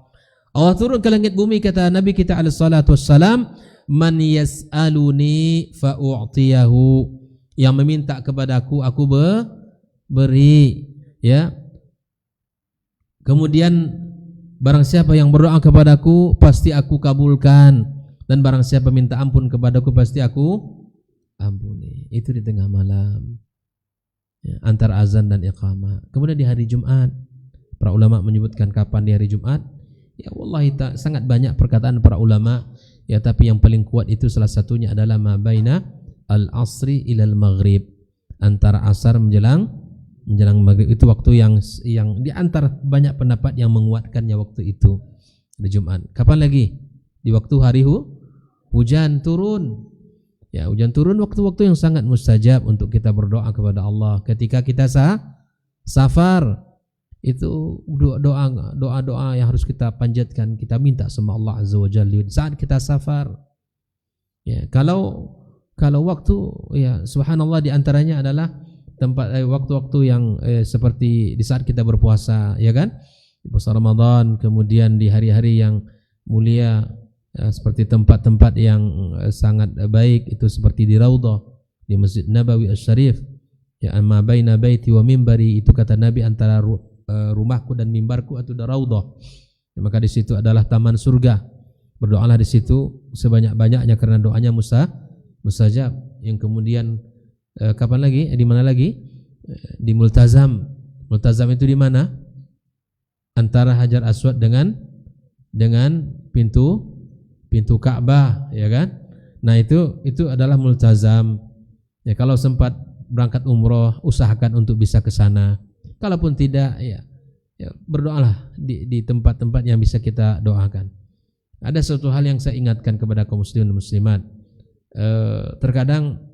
Allah turun ke langit bumi, kata Nabi kita alaihi salatu wassalam, man yas'aluni fa'u'tiyahu. Yang meminta kepadaku aku beri, ya. Kemudian barang siapa yang berdoa kepadaku pasti aku kabulkan, dan barang siapa minta ampun kepadaku pasti aku ampuni. Itu di tengah malam, ya, antara azan dan iqamah. Kemudian di hari Jumat, para ulama menyebutkan kapan di hari Jumat. Ya wallahi sangat banyak perkataan para ulama, ya, tapi yang paling kuat itu salah satunya adalah ma baina al-asri ilal maghrib, antara asar menjelang maghrib. Itu waktu yang di antara banyak pendapat yang menguatkannya waktu itu di Jumat. Kapan lagi? Di waktu hari hujan turun. Ya, hujan turun waktu-waktu yang sangat mustajab untuk kita berdoa kepada Allah. Ketika kita safar, itu doa-doa yang harus kita panjatkan, kita minta sama Allah Azza wa Jalla saat kita safar. Ya, kalau waktu, ya subhanallah, di antaranya adalah tempat waktu-waktu yang seperti di saat kita berpuasa, ya kan? Puasa Ramadan, kemudian di hari-hari yang mulia, seperti tempat-tempat yang sangat baik itu seperti di Raudhah, di Masjid Nabawi Asy-Syarif. Ya, amma baina baiti wa mimbari, itu kata Nabi antara rumahku dan mimbarku itu ada Raudhah. Ya, maka di situ adalah taman surga. Berdoalah di situ sebanyak-banyaknya karena doanya mustajab. Yang kemudian kapan lagi? Di mana lagi? Di Multazam. Multazam itu di mana? Antara Hajar Aswad dengan pintu Ka'bah, ya kan? Nah, itu adalah Multazam. Ya, kalau sempat berangkat umroh, usahakan untuk bisa ke sana. Kalaupun tidak, ya berdoalah di tempat-tempat yang bisa kita doakan. Ada suatu hal yang saya ingatkan kepada kaum muslimin dan muslimat. Terkadang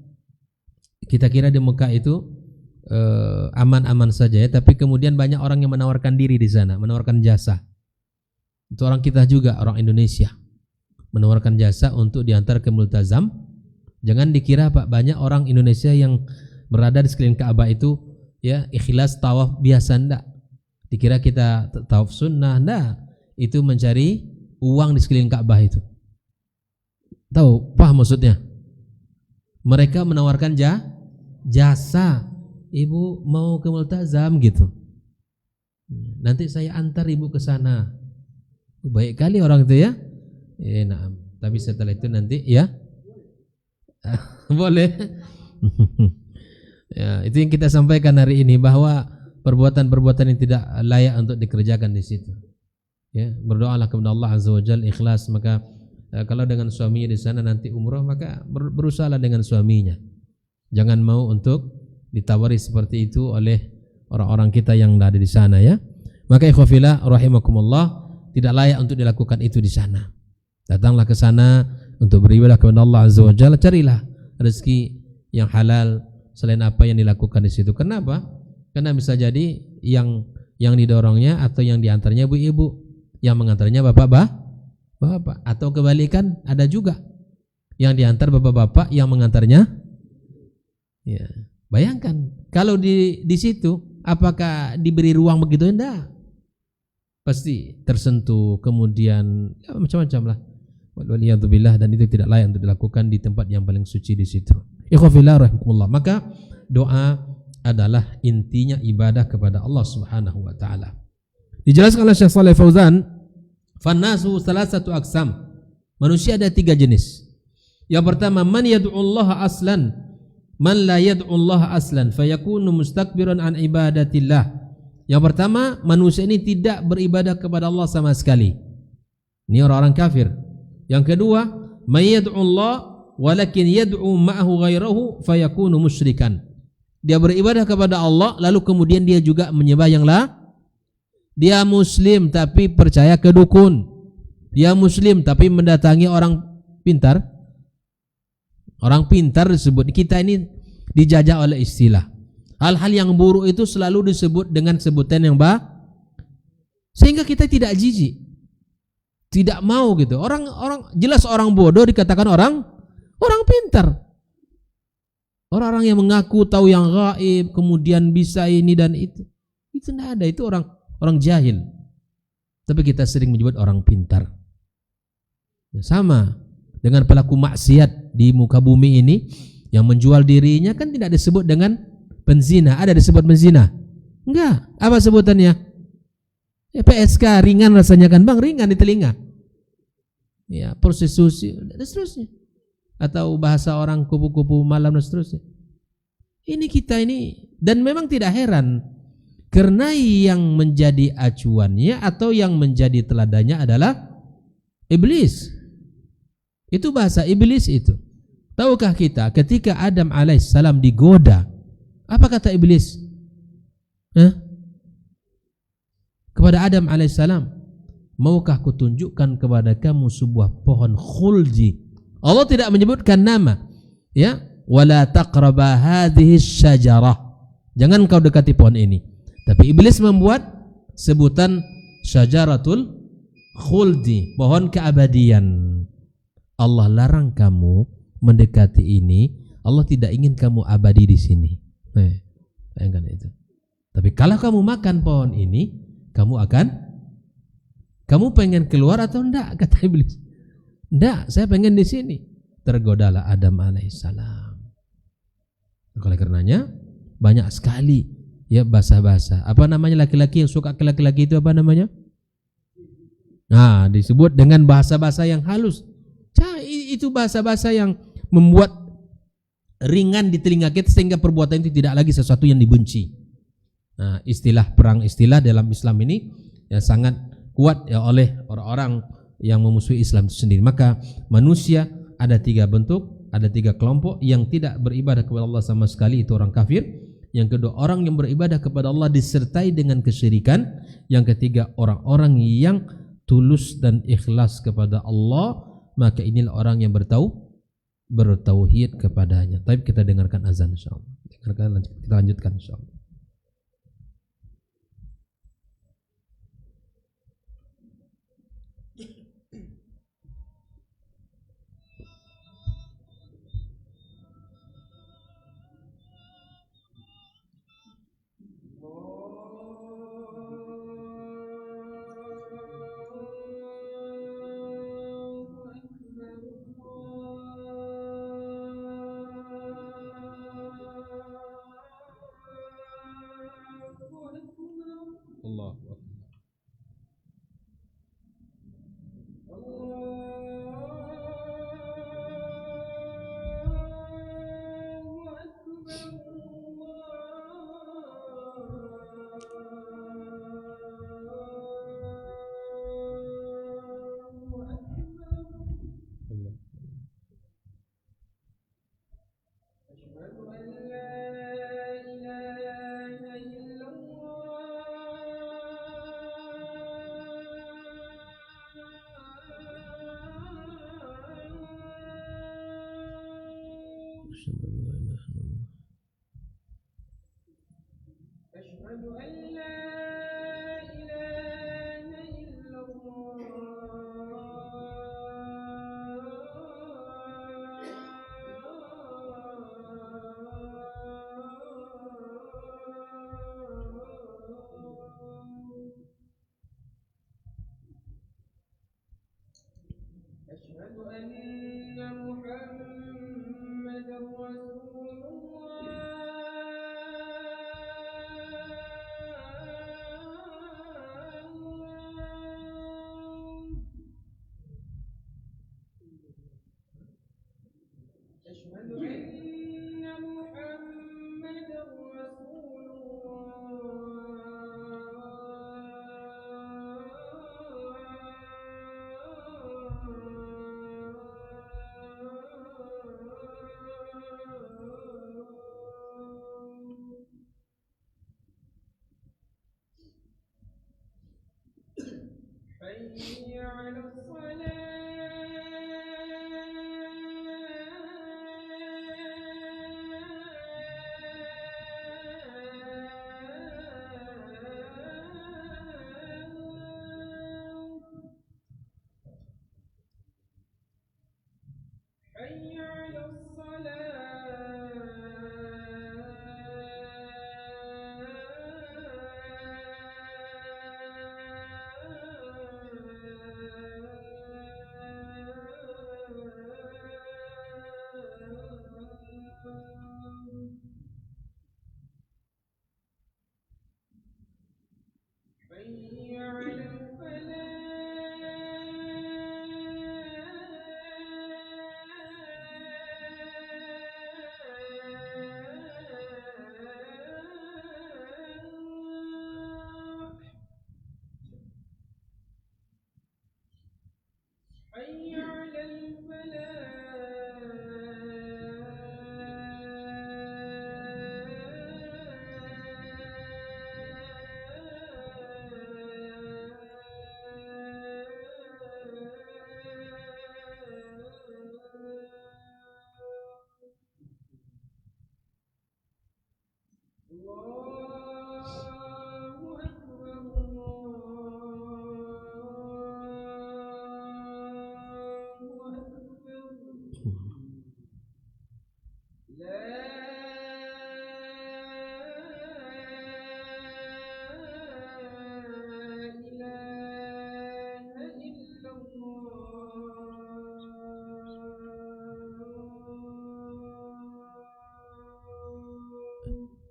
kita kira di Mekah itu aman-aman saja, ya, tapi kemudian banyak orang yang menawarkan diri di sana, menawarkan jasa. Itu orang kita juga, orang Indonesia, menawarkan jasa untuk diantar ke Multazam. Jangan dikira Pak, banyak orang Indonesia yang berada di sekeliling Ka'bah itu, ya, ikhlas tawaf biasa, enggak. Dikira kita tawaf sunnah, enggak. Itu mencari uang di sekeliling Ka'bah itu. Tahu, paham maksudnya? Mereka menawarkan jasa. Ibu mau ke Multazam gitu. Nanti saya antar ibu ke sana. Baik kali orang itu, ya. Nah, tapi setelah itu nanti, ya. Boleh. Ya, itu yang kita sampaikan hari ini, bahwa perbuatan-perbuatan yang tidak layak untuk dikerjakan di situ. Ya, berdoalah kepada Allah Azza wa Jalla ikhlas. Maka kalau dengan suaminya di sana nanti umroh, maka berusahalah dengan suaminya. Jangan mau untuk ditawari seperti itu oleh orang-orang kita yang ada di sana, ya. Maka ikhwafillah rahimakumullah, tidak layak untuk dilakukan itu di sana. Datanglah ke sana untuk beribadah kepada Allah Azza wa Jalla, carilah rezeki yang halal selain apa yang dilakukan di situ. Kenapa? Karena bisa jadi yang didorongnya atau yang diantarnya ibu-ibu, yang mengantarnya bapak-bapak, atau kebalikan, ada juga yang diantar bapak-bapak, yang mengantarnya, ya. Bayangkan kalau di situ, apakah diberi ruang begitu? Enggak, pasti tersentuh, kemudian ya, macam-macam lah. Waliyadzubillah, dan itu tidak layak untuk dilakukan di tempat yang paling suci di situ. Ikhwafillah rahimakumullah. Maka doa adalah intinya ibadah kepada Allah Subhanahu wa taala. Dijelaskan oleh Syekh Shalih Fauzan, fannasu salasatu aqsam. Manusia ada 3 jenis. Yang pertama, man yad'ullaha aslan, man la yad'ullaha aslan fayakunu mustakbiran an ibadatillah. Yang pertama, manusia ini tidak beribadah kepada Allah sama sekali. Ini orang-orang kafir. Yang kedua, may yad'ullah walakin yad'u ma'ahu ghairahu fayakunu musyrikan. Dia beribadah kepada Allah lalu kemudian dia juga menyembah yang lain. Dia muslim tapi percaya ke dukun. Dia muslim tapi mendatangi orang pintar. Orang pintar disebut. Kita ini dijajah oleh istilah. Hal-hal yang buruk itu selalu disebut dengan sebutan yang baik, sehingga kita tidak jijik, tidak mau gitu. Orang jelas orang bodoh dikatakan orang Orang pintar. Orang-orang yang mengaku tahu yang gaib, kemudian bisa ini dan itu tidak ada. Itu orang jahil. Tapi kita sering menyebut orang pintar. Ya, sama dengan pelaku maksiat di muka bumi ini yang menjual dirinya kan tidak disebut dengan penzina. Ada disebut penzina? Enggak. Apa sebutannya? Ya, PSK, ringan rasanya kan bang, ringan di telinga. Ya, prostitusi dan seterusnya. Atau bahasa orang kupu-kupu malam dan seterusnya. Ini kita ini, dan memang tidak heran karena yang menjadi acuannya atau yang menjadi teladannya adalah iblis. Itu bahasa iblis itu. Tahukah kita ketika Adam alaihissalam digoda, apa kata iblis? Kepada Adam alaihissalam, maukah kutunjukkan kepada kamu sebuah pohon khuldi? Allah tidak menyebutkan nama, ya, wala taqraba hadhihi syajarah. Jangan kau dekati pohon ini. Tapi iblis membuat sebutan syajaratul khuldi, pohon keabadian. Allah larang kamu mendekati ini. Allah tidak ingin kamu abadi di sini. Bayangkan itu. Tapi kalau kamu makan pohon ini, kamu pengen keluar atau enggak? Kata iblis. Enggak, saya pengen di sini. Tergodalah Adam alaihissalam. Oleh karenanya banyak sekali ya bahasa-bahasa. Apa namanya laki-laki yang suka ke laki-laki itu apa namanya? Nah, disebut dengan bahasa-bahasa yang halus. Itu bahasa-bahasa yang membuat ringan di telinga kita sehingga perbuatan itu tidak lagi sesuatu yang dibenci. Nah, istilah perang istilah dalam Islam ini ya sangat kuat ya oleh orang-orang yang memusuhi Islam itu sendiri. Maka manusia ada 3 bentuk, ada 3 kelompok. Yang tidak beribadah kepada Allah sama sekali, itu orang kafir. Yang kedua, orang yang beribadah kepada Allah disertai dengan kesyirikan. Yang ketiga, orang-orang yang tulus dan ikhlas kepada Allah. Maka inilah orang yang bertauhid kepadanya. Tapi kita dengarkan azan insyaallah. Kita lanjutkan insyaallah. Allah.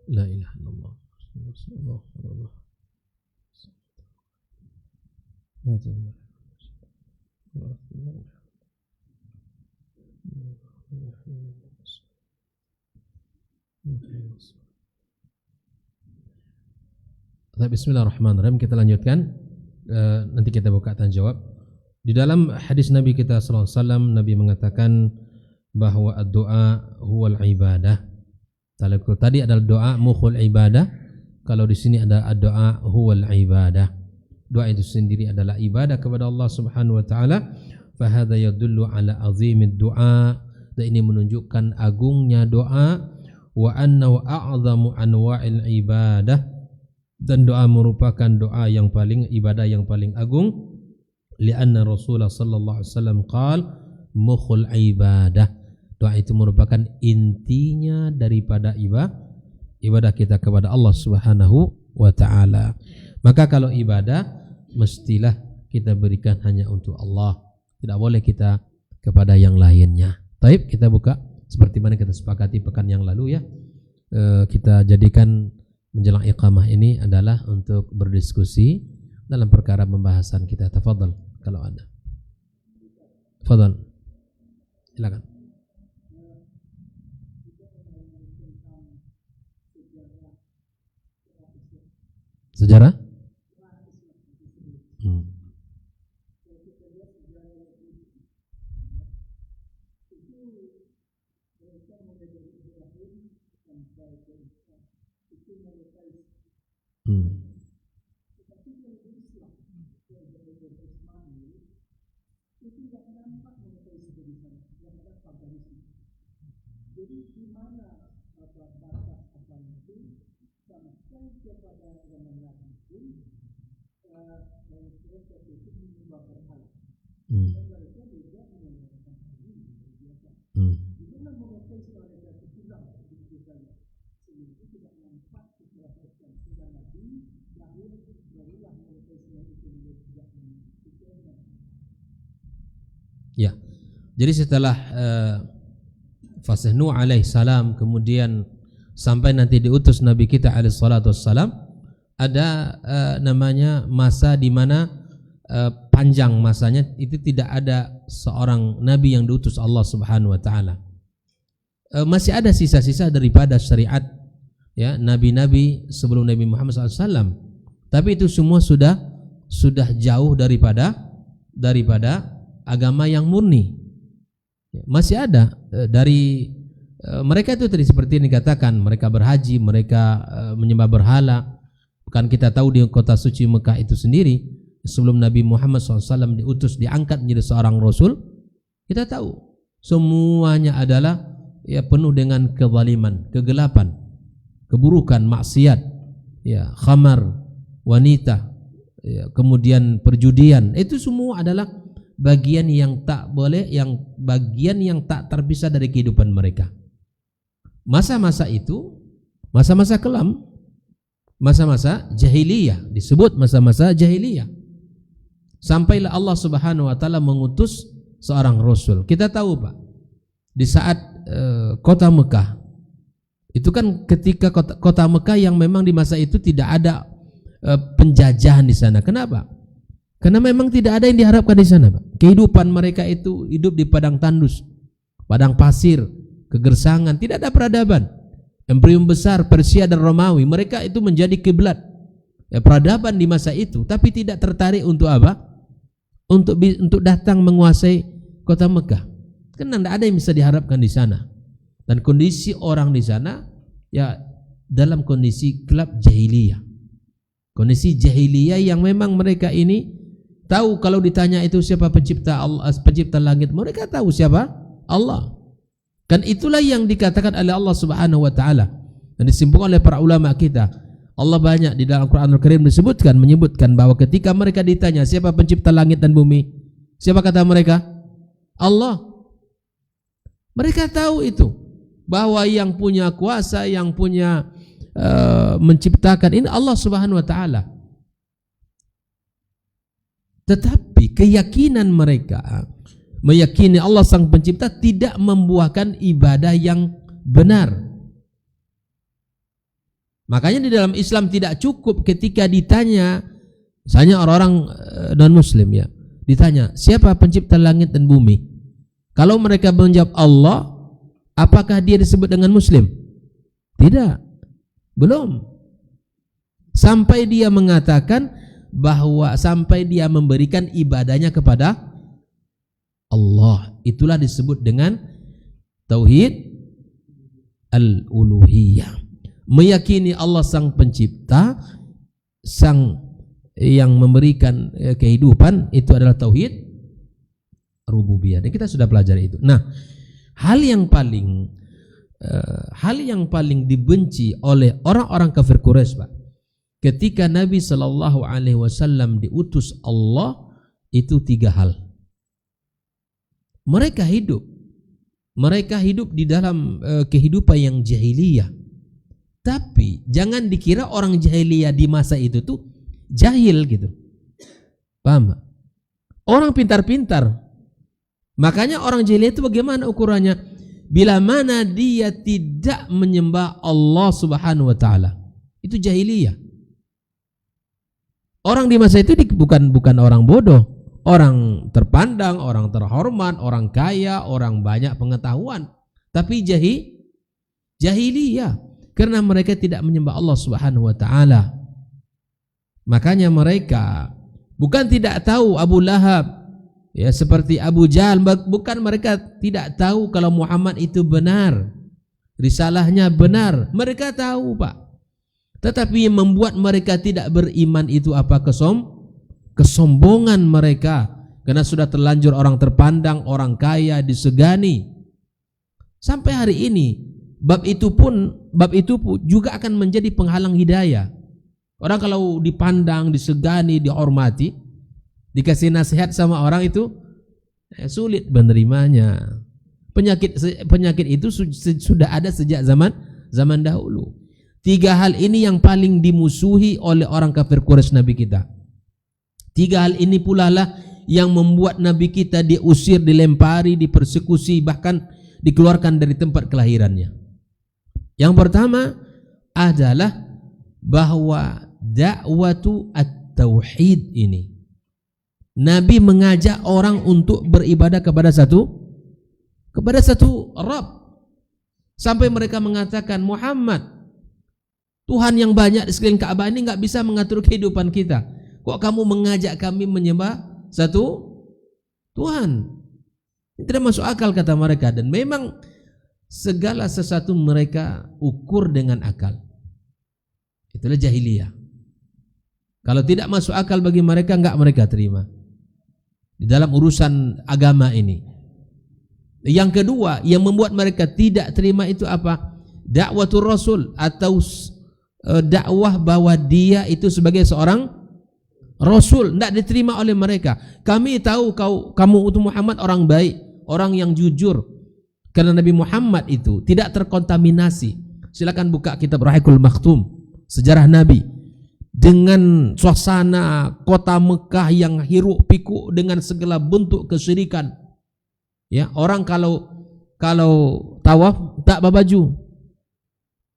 La ilaha illallah. Rasulullah. Bismillahirrahmanirrahim. Kita lanjutkan. Nanti kita buka tanya jawab. Di dalam hadis Nabi kita sallallahu alaihi wasallam, Nabi mengatakan bahwa doa huwal ibadah. Tadi adalah doa mukhul ibadah. Kalau di sini ada doa huwal ibadah. Doa itu sendiri adalah ibadah kepada Allah Subhanahu wa taala. Fa hadza yadullu ala azimid du'a. Dan ini menunjukkan agungnya doa, wa annahu a'zamu anwa'il ibadah. Dan doa merupakan doa yang paling ibadah yang paling agung. Lianna Rasulullah sallallahu alaihi wasallam qala mukhul ibadah. Doa itu merupakan intinya daripada ibadah kita kepada Allah Subhanahu wa taala. Maka kalau ibadah mestilah kita berikan hanya untuk Allah. Tidak boleh kita kepada yang lainnya. Baik, kita buka seperti mana kita sepakati pekan yang lalu ya. Kita jadikan menjelang iqamah ini adalah untuk berdiskusi dalam perkara pembahasan kita. Tafadhal kalau ada. Tafadhal. Silakan. Sejarah? Ya, jadi setelah fase Nuh alaihissalam kemudian sampai nanti diutus Nabi kita alaihissalatu wassalam, ada namanya masa di mana panjang masanya itu tidak ada seorang Nabi yang diutus Allah Subhanahu wa taala. Masih ada sisa-sisa daripada syariat ya Nabi-Nabi sebelum Nabi Muhammad SAW, tapi itu semua sudah jauh daripada agama yang murni. Masih ada dari mereka itu tadi seperti yang dikatakan, mereka berhaji, mereka menyembah berhala. Bukan kita tahu di kota suci Mekah itu sendiri sebelum Nabi Muhammad SAW diutus, diangkat menjadi seorang Rasul, kita tahu semuanya adalah ya penuh dengan kezaliman, kegelapan, keburukan, maksiat, ya khamar, wanita, ya, kemudian perjudian. Itu semua adalah bagian yang tak boleh, bagian yang tak terpisah dari kehidupan mereka. Masa-masa itu masa-masa kelam, masa-masa jahiliyah, disebut masa-masa jahiliyah. Sampailah Allah Subhanahu wa taala mengutus seorang rasul. Kita tahu Pak, di saat kota Mekah itu kan ketika kota Mekah yang memang di masa itu tidak ada penjajahan di sana. Kenapa? Karena memang tidak ada yang diharapkan di sana, Pak. Kehidupan mereka itu hidup di padang tandus, padang pasir, kegersangan, tidak ada peradaban. Imperium besar Persia dan Romawi, mereka itu menjadi kiblat peradaban di masa itu, tapi tidak tertarik untuk apa? Untuk datang menguasai kota Mekah. Karena tidak ada yang bisa diharapkan di sana. Dan kondisi orang di sana ya dalam kondisi gelap jahiliyah. Kondisi jahiliyah yang memang mereka ini tahu kalau ditanya itu siapa pencipta Allah, pencipta langit, mereka tahu siapa? Allah. Kan itulah yang dikatakan oleh Allah Subhanahu wa taala dan disimpulkan oleh para ulama kita. Allah banyak di dalam Al-Qur'anul Karim menyebutkan bahwa ketika mereka ditanya siapa pencipta langit dan bumi, siapa kata mereka? Allah. Mereka tahu itu bahwa yang punya kuasa, yang punya menciptakan ini Allah Subhanahu wa taala. Tetapi keyakinan mereka meyakini Allah sang pencipta tidak membuahkan ibadah yang benar. Makanya di dalam Islam tidak cukup ketika ditanya, misalnya orang-orang non-muslim ya, ditanya siapa pencipta langit dan bumi. Kalau mereka menjawab Allah, apakah dia disebut dengan muslim? Tidak, belum. Sampai dia mengatakan bahwa sampai dia memberikan ibadahnya kepada Allah, itulah disebut dengan tauhid al-uluhiyah. Meyakini Allah sang pencipta, sang yang memberikan kehidupan, itu adalah tauhid rububiyah. Dan kita sudah pelajari itu. Nah, hal yang paling dibenci oleh orang-orang kafir Quraisy, Pak, ketika Nabi Shallallahu Alaihi Wasallam diutus Allah, itu 3 hal. Mereka hidup di dalam kehidupan yang jahiliyah. Tapi jangan dikira orang jahiliyah di masa itu tuh jahil gitu. Paham? Orang pintar-pintar. Makanya orang jahiliyah itu bagaimana ukurannya? Bila mana dia tidak menyembah Allah Subhanahu wa taala. Itu jahiliyah. Orang di masa itu bukan orang bodoh. Orang terpandang, orang terhormat, orang kaya, orang banyak pengetahuan. Tapi jahiliyah. Karena mereka tidak menyembah Allah Subhanahu wa taala. Makanya mereka bukan tidak tahu Abu Lahab, ya seperti Abu Jahal, bukan mereka tidak tahu kalau Muhammad itu benar, risalahnya benar. Mereka tahu, Pak. Tetapi yang membuat mereka tidak beriman itu apa? Kesombongan mereka, karena sudah terlanjur orang terpandang, orang kaya, disegani. Sampai hari ini bab itu pun juga akan menjadi penghalang hidayah. Orang kalau dipandang, disegani, dihormati, dikasih nasihat sama orang itu sulit menerimanya. Penyakit itu sudah ada sejak zaman dahulu. 3 hal ini yang paling dimusuhi oleh orang kafir Quraisy Nabi kita. 3 hal ini pula lah yang membuat Nabi kita diusir, dilempari, dipersekusi, bahkan dikeluarkan dari tempat kelahirannya. Yang pertama adalah bahwa dakwatu at-tauhid ini. Nabi mengajak orang untuk beribadah kepada satu Rabb. Sampai mereka mengatakan, Muhammad, Tuhan yang banyak di sekeliling Ka'bah ini enggak bisa mengatur kehidupan kita. Kok kamu mengajak kami menyembah satu Tuhan? Ini tidak masuk akal, kata mereka. Dan memang segala sesuatu mereka ukur dengan akal. Itulah jahiliyah. Kalau tidak masuk akal bagi mereka, enggak mereka terima di dalam urusan agama ini. Yang kedua yang membuat mereka tidak terima itu apa? Dakwatul Rasul, atau dakwah bahwa dia itu sebagai seorang Rasul, tidak diterima oleh mereka. Kami tahu kamu itu Muhammad orang baik, orang yang jujur. Karena Nabi Muhammad itu tidak terkontaminasi. Silakan buka kitab Rahikul Maktum, sejarah Nabi, dengan suasana kota Mekah yang hiruk pikuk dengan segala bentuk kesyirikan. Ya, orang kalau tawaf tak berbaju.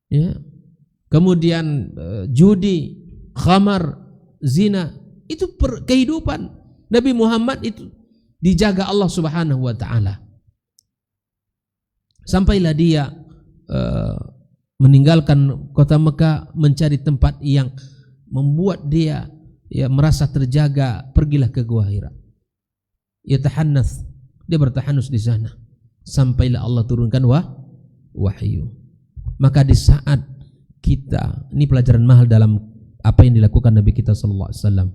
Ya. Kemudian judi, khamar, zina. Itu kehidupan Nabi Muhammad itu dijaga Allah Subhanahu wa taala. Sampailah dia meninggalkan kota Mekah, mencari tempat yang membuat dia merasa terjaga. Pergilah ke Gua Hira. Yatahannath, dia bertahanus di sana. Sampailah Allah turunkan wahyu. Maka di saat kita, ini pelajaran mahal dalam apa yang dilakukan Nabi kita sallallahu alaihi wasallam.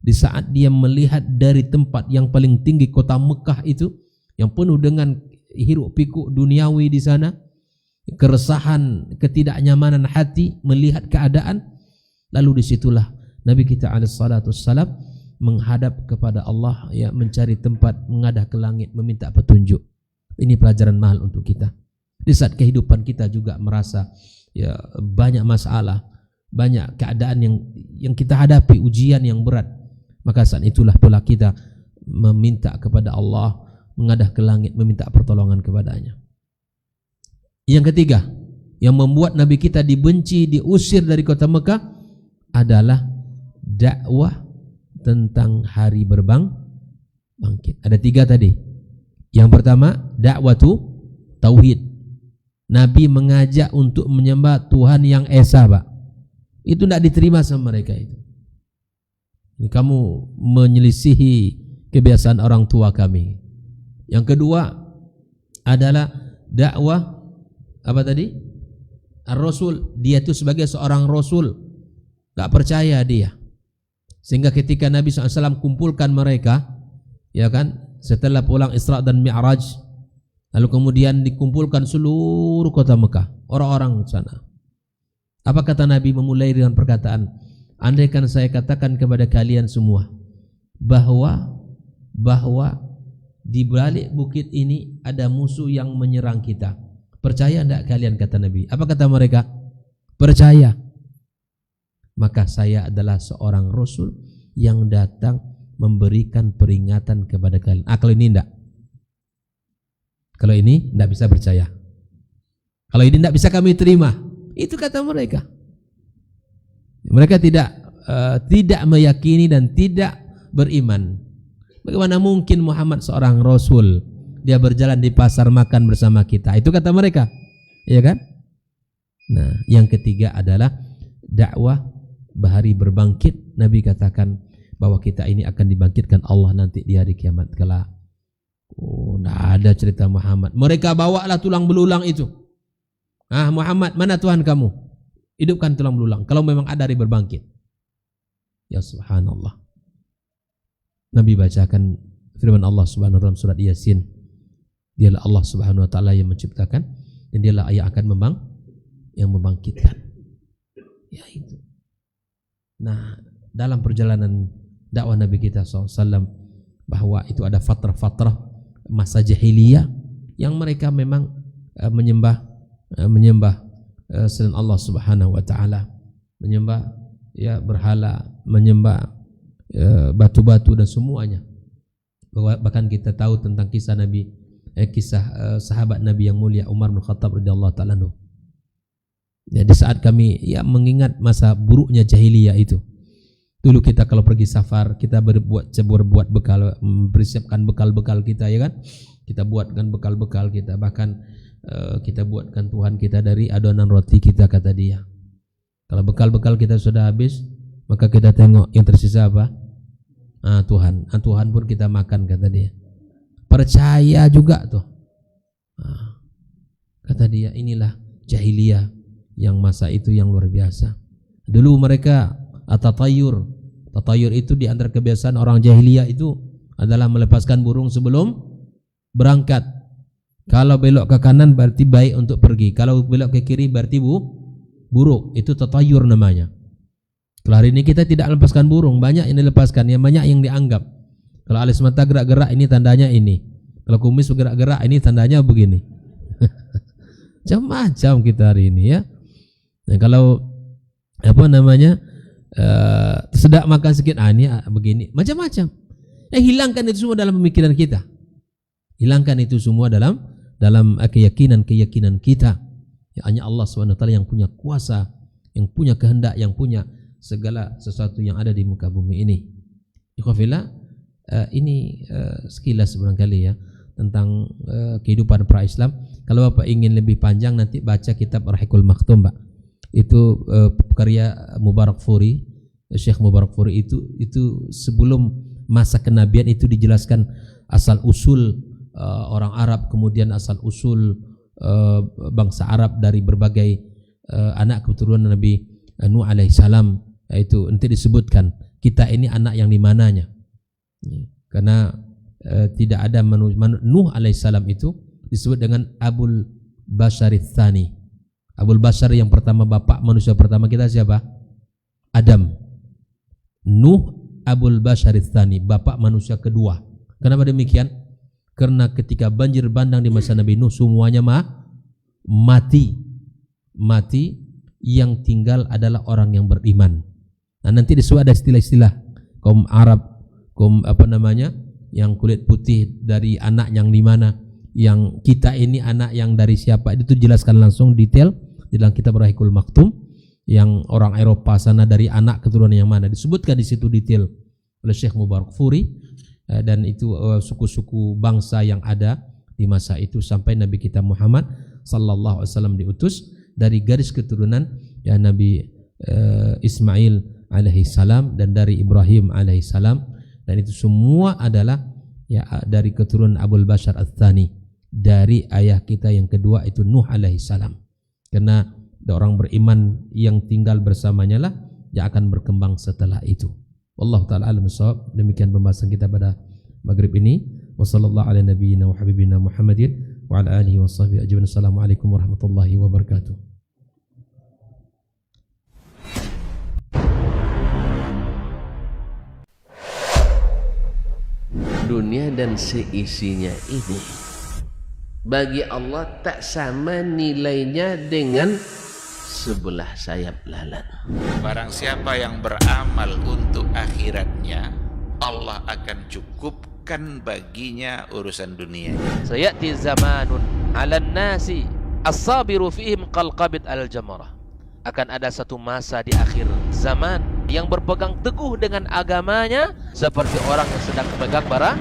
Di saat dia melihat dari tempat yang paling tinggi kota Mekah itu, yang penuh dengan hiruk pikuk duniawi di sana, keresahan, ketidaknyamanan hati melihat keadaan, lalu disitulah Nabi kita alaihi salatu wassalam menghadap kepada Allah, mencari tempat, mengadah ke langit, meminta petunjuk. Ini pelajaran mahal untuk kita. Di saat kehidupan kita juga merasa banyak masalah, banyak keadaan yang kita hadapi, ujian yang berat, maka saat itulah pula kita meminta kepada Allah, mengadah ke langit, meminta pertolongan kepadanya. Yang ketiga, yang membuat Nabi kita dibenci, diusir dari kota Mekah adalah dakwah tentang hari berbangkit. Ada 3 tadi. Yang pertama, dakwatu tauhid. Nabi mengajak untuk menyembah Tuhan yang esa, Pak. Itu tidak diterima sama mereka itu. Ini kamu menyelisihi kebiasaan orang tua kami. Yang kedua adalah dakwah apa tadi? Ar-Rasul. Dia itu sebagai seorang Rasul, gak percaya dia. Sehingga ketika Nabi SAW kumpulkan mereka, ya kan, setelah pulang Isra dan Mi'raj, lalu kemudian dikumpulkan seluruh kota Mekah, orang-orang sana. Apa kata Nabi memulai dengan perkataan, andaikan saya katakan kepada kalian semua bahwa di balik bukit ini ada musuh yang menyerang kita, percaya enggak kalian? Kata Nabi. Apa kata mereka? Percaya. Maka saya adalah seorang Rasul yang datang memberikan peringatan kepada kalian. Kalau ini enggak, kalau ini enggak bisa percaya, kalau ini enggak bisa kami terima. Itu kata mereka. Mereka tidak meyakini dan tidak beriman. Bagaimana mungkin Muhammad seorang Rasul, dia berjalan di pasar makan bersama kita? Itu kata mereka, ya kan? Nah, yang ketiga adalah dakwah bahari berbangkit. Nabi katakan bahwa kita ini akan dibangkitkan Allah nanti di hari kiamat kelak. Oh, tidak ada cerita Muhammad. Mereka bawalah tulang belulang itu. Muhammad, mana Tuhan kamu? Hidupkan tulang belulang kalau memang ada hari berbangkit. Ya subhanallah. Nabi bacakan firman Allah Subhanahu wa taala surat Yasin. Dialah Allah Subhanahu wa taala yang menciptakan dan dialah yang akan membangkitkan. Ya itu. Nah, dalam perjalanan dakwah Nabi kita SAW, bahwa itu ada fatrah-fatrah masa jahiliyah yang mereka memang menyembah selain Allah Subhanahu wa taala, menyembah berhala, menyembah batu-batu dan semuanya. Bahkan kita tahu tentang kisah Nabi, sahabat Nabi yang mulia Umar bin Khattab radhiyallahu taala anhu. Ya, di saat kami mengingat masa buruknya jahiliyah itu. Dulu kita kalau pergi safar, kita berbuat bekal, mempersiapkan bekal-bekal kita, ya kan? Kita buatkan bekal-bekal kita, bahkan kita buatkan Tuhan kita dari adonan roti kita, kata dia. Kalau bekal-bekal kita sudah habis, maka kita tengok yang tersisa apa? Tuhan. Tuhan pun kita makan, kata dia. Percaya juga tuh. Kata dia, inilah jahiliyah yang masa itu yang luar biasa. Dulu mereka tatayur. Tatayur itu di antara kebiasaan orang jahiliyah itu adalah melepaskan burung sebelum berangkat. Kalau belok ke kanan berarti baik untuk pergi, kalau belok ke kiri berarti buruk. Itu tatayur namanya. Kalau hari ini kita tidak lepaskan burung, banyak yang dilepaskan, yang banyak yang dianggap. Kalau alis mata gerak-gerak, ini tandanya ini. Kalau kumis bergerak-gerak, ini tandanya begini. Macam-macam kita hari ini, ya. Nah, kalau sedak makan sedikit, ini begini, macam-macam. Hilangkan itu semua dalam pemikiran kita. Hilangkan itu semua dalam keyakinan kita. Ya, hanya Allah SWT yang punya kuasa, yang punya kehendak, yang punya segala sesuatu yang ada di muka bumi ini. Ikhwafillah, ini sekilas barangkali ya tentang kehidupan pra-Islam. Kalau Bapak ingin lebih panjang nanti baca kitab Ar-Rahiqul Maktum, Pak. Itu karya Mubarakfuri, Syekh Mubarakfuri. Itu sebelum masa kenabian itu dijelaskan asal usul orang Arab, kemudian asal usul bangsa Arab dari berbagai anak keturunan Nabi Nuh alaihissalam. Itu nanti disebutkan kita ini anak yang dimananya, karena tidak ada Nuh alaihissalam itu disebut dengan Abul Bashar Tsani. Abul Bashar yang pertama, bapak manusia pertama kita siapa? Adam. Nuh Abul Bashar Tsani, bapak manusia kedua. Kenapa demikian? Karena ketika banjir bandang di masa Nabi Nuh semuanya mati. Yang tinggal adalah orang yang beriman. Nah, nanti disebut ada istilah-istilah kaum Arab, kaum yang kulit putih dari anak yang di mana, yang kita ini anak yang dari siapa, itu jelaskan langsung detail di dalam kitab Ar-Rahiqul Maktum. Yang orang Eropa sana dari anak keturunan yang mana, disebutkan di situ detail oleh Syekh Mubarakfuri. Dan itu suku-suku bangsa yang ada di masa itu sampai Nabi kita Muhammad sallallahu alaihi wasallam diutus dari garis keturunan ya Nabi Ismail alaihi salam dan dari Ibrahim alaihi salam, dan itu semua adalah ya dari keturunan Abul Bashar Ats-Tsani, dari ayah kita yang kedua itu Nuh alaihi salam. Karena orang beriman yang tinggal bersamanya lah yang akan berkembang setelah itu. Wallahu taala alam bissawab. Demikian pembahasan kita pada maghrib ini. Wassallallahu ala nabiyyina wa habibina Muhammadin wa ala alihi washabbihi ajmain. Assalamualaikum warahmatullahi wabarakatuh. Dunia dan seisinya ini bagi Allah tak sama nilainya dengan sebelah sayap lalat. Barang siapa yang beramal untuk akhiratnya, Allah akan cukupkan baginya urusan dunia. Sayati zamanun 'alan nasi as-sabiru fihim qalqabit al-jamarah. Akan ada satu masa di akhir zaman yang berpegang teguh dengan agamanya seperti orang yang sedang memegang bara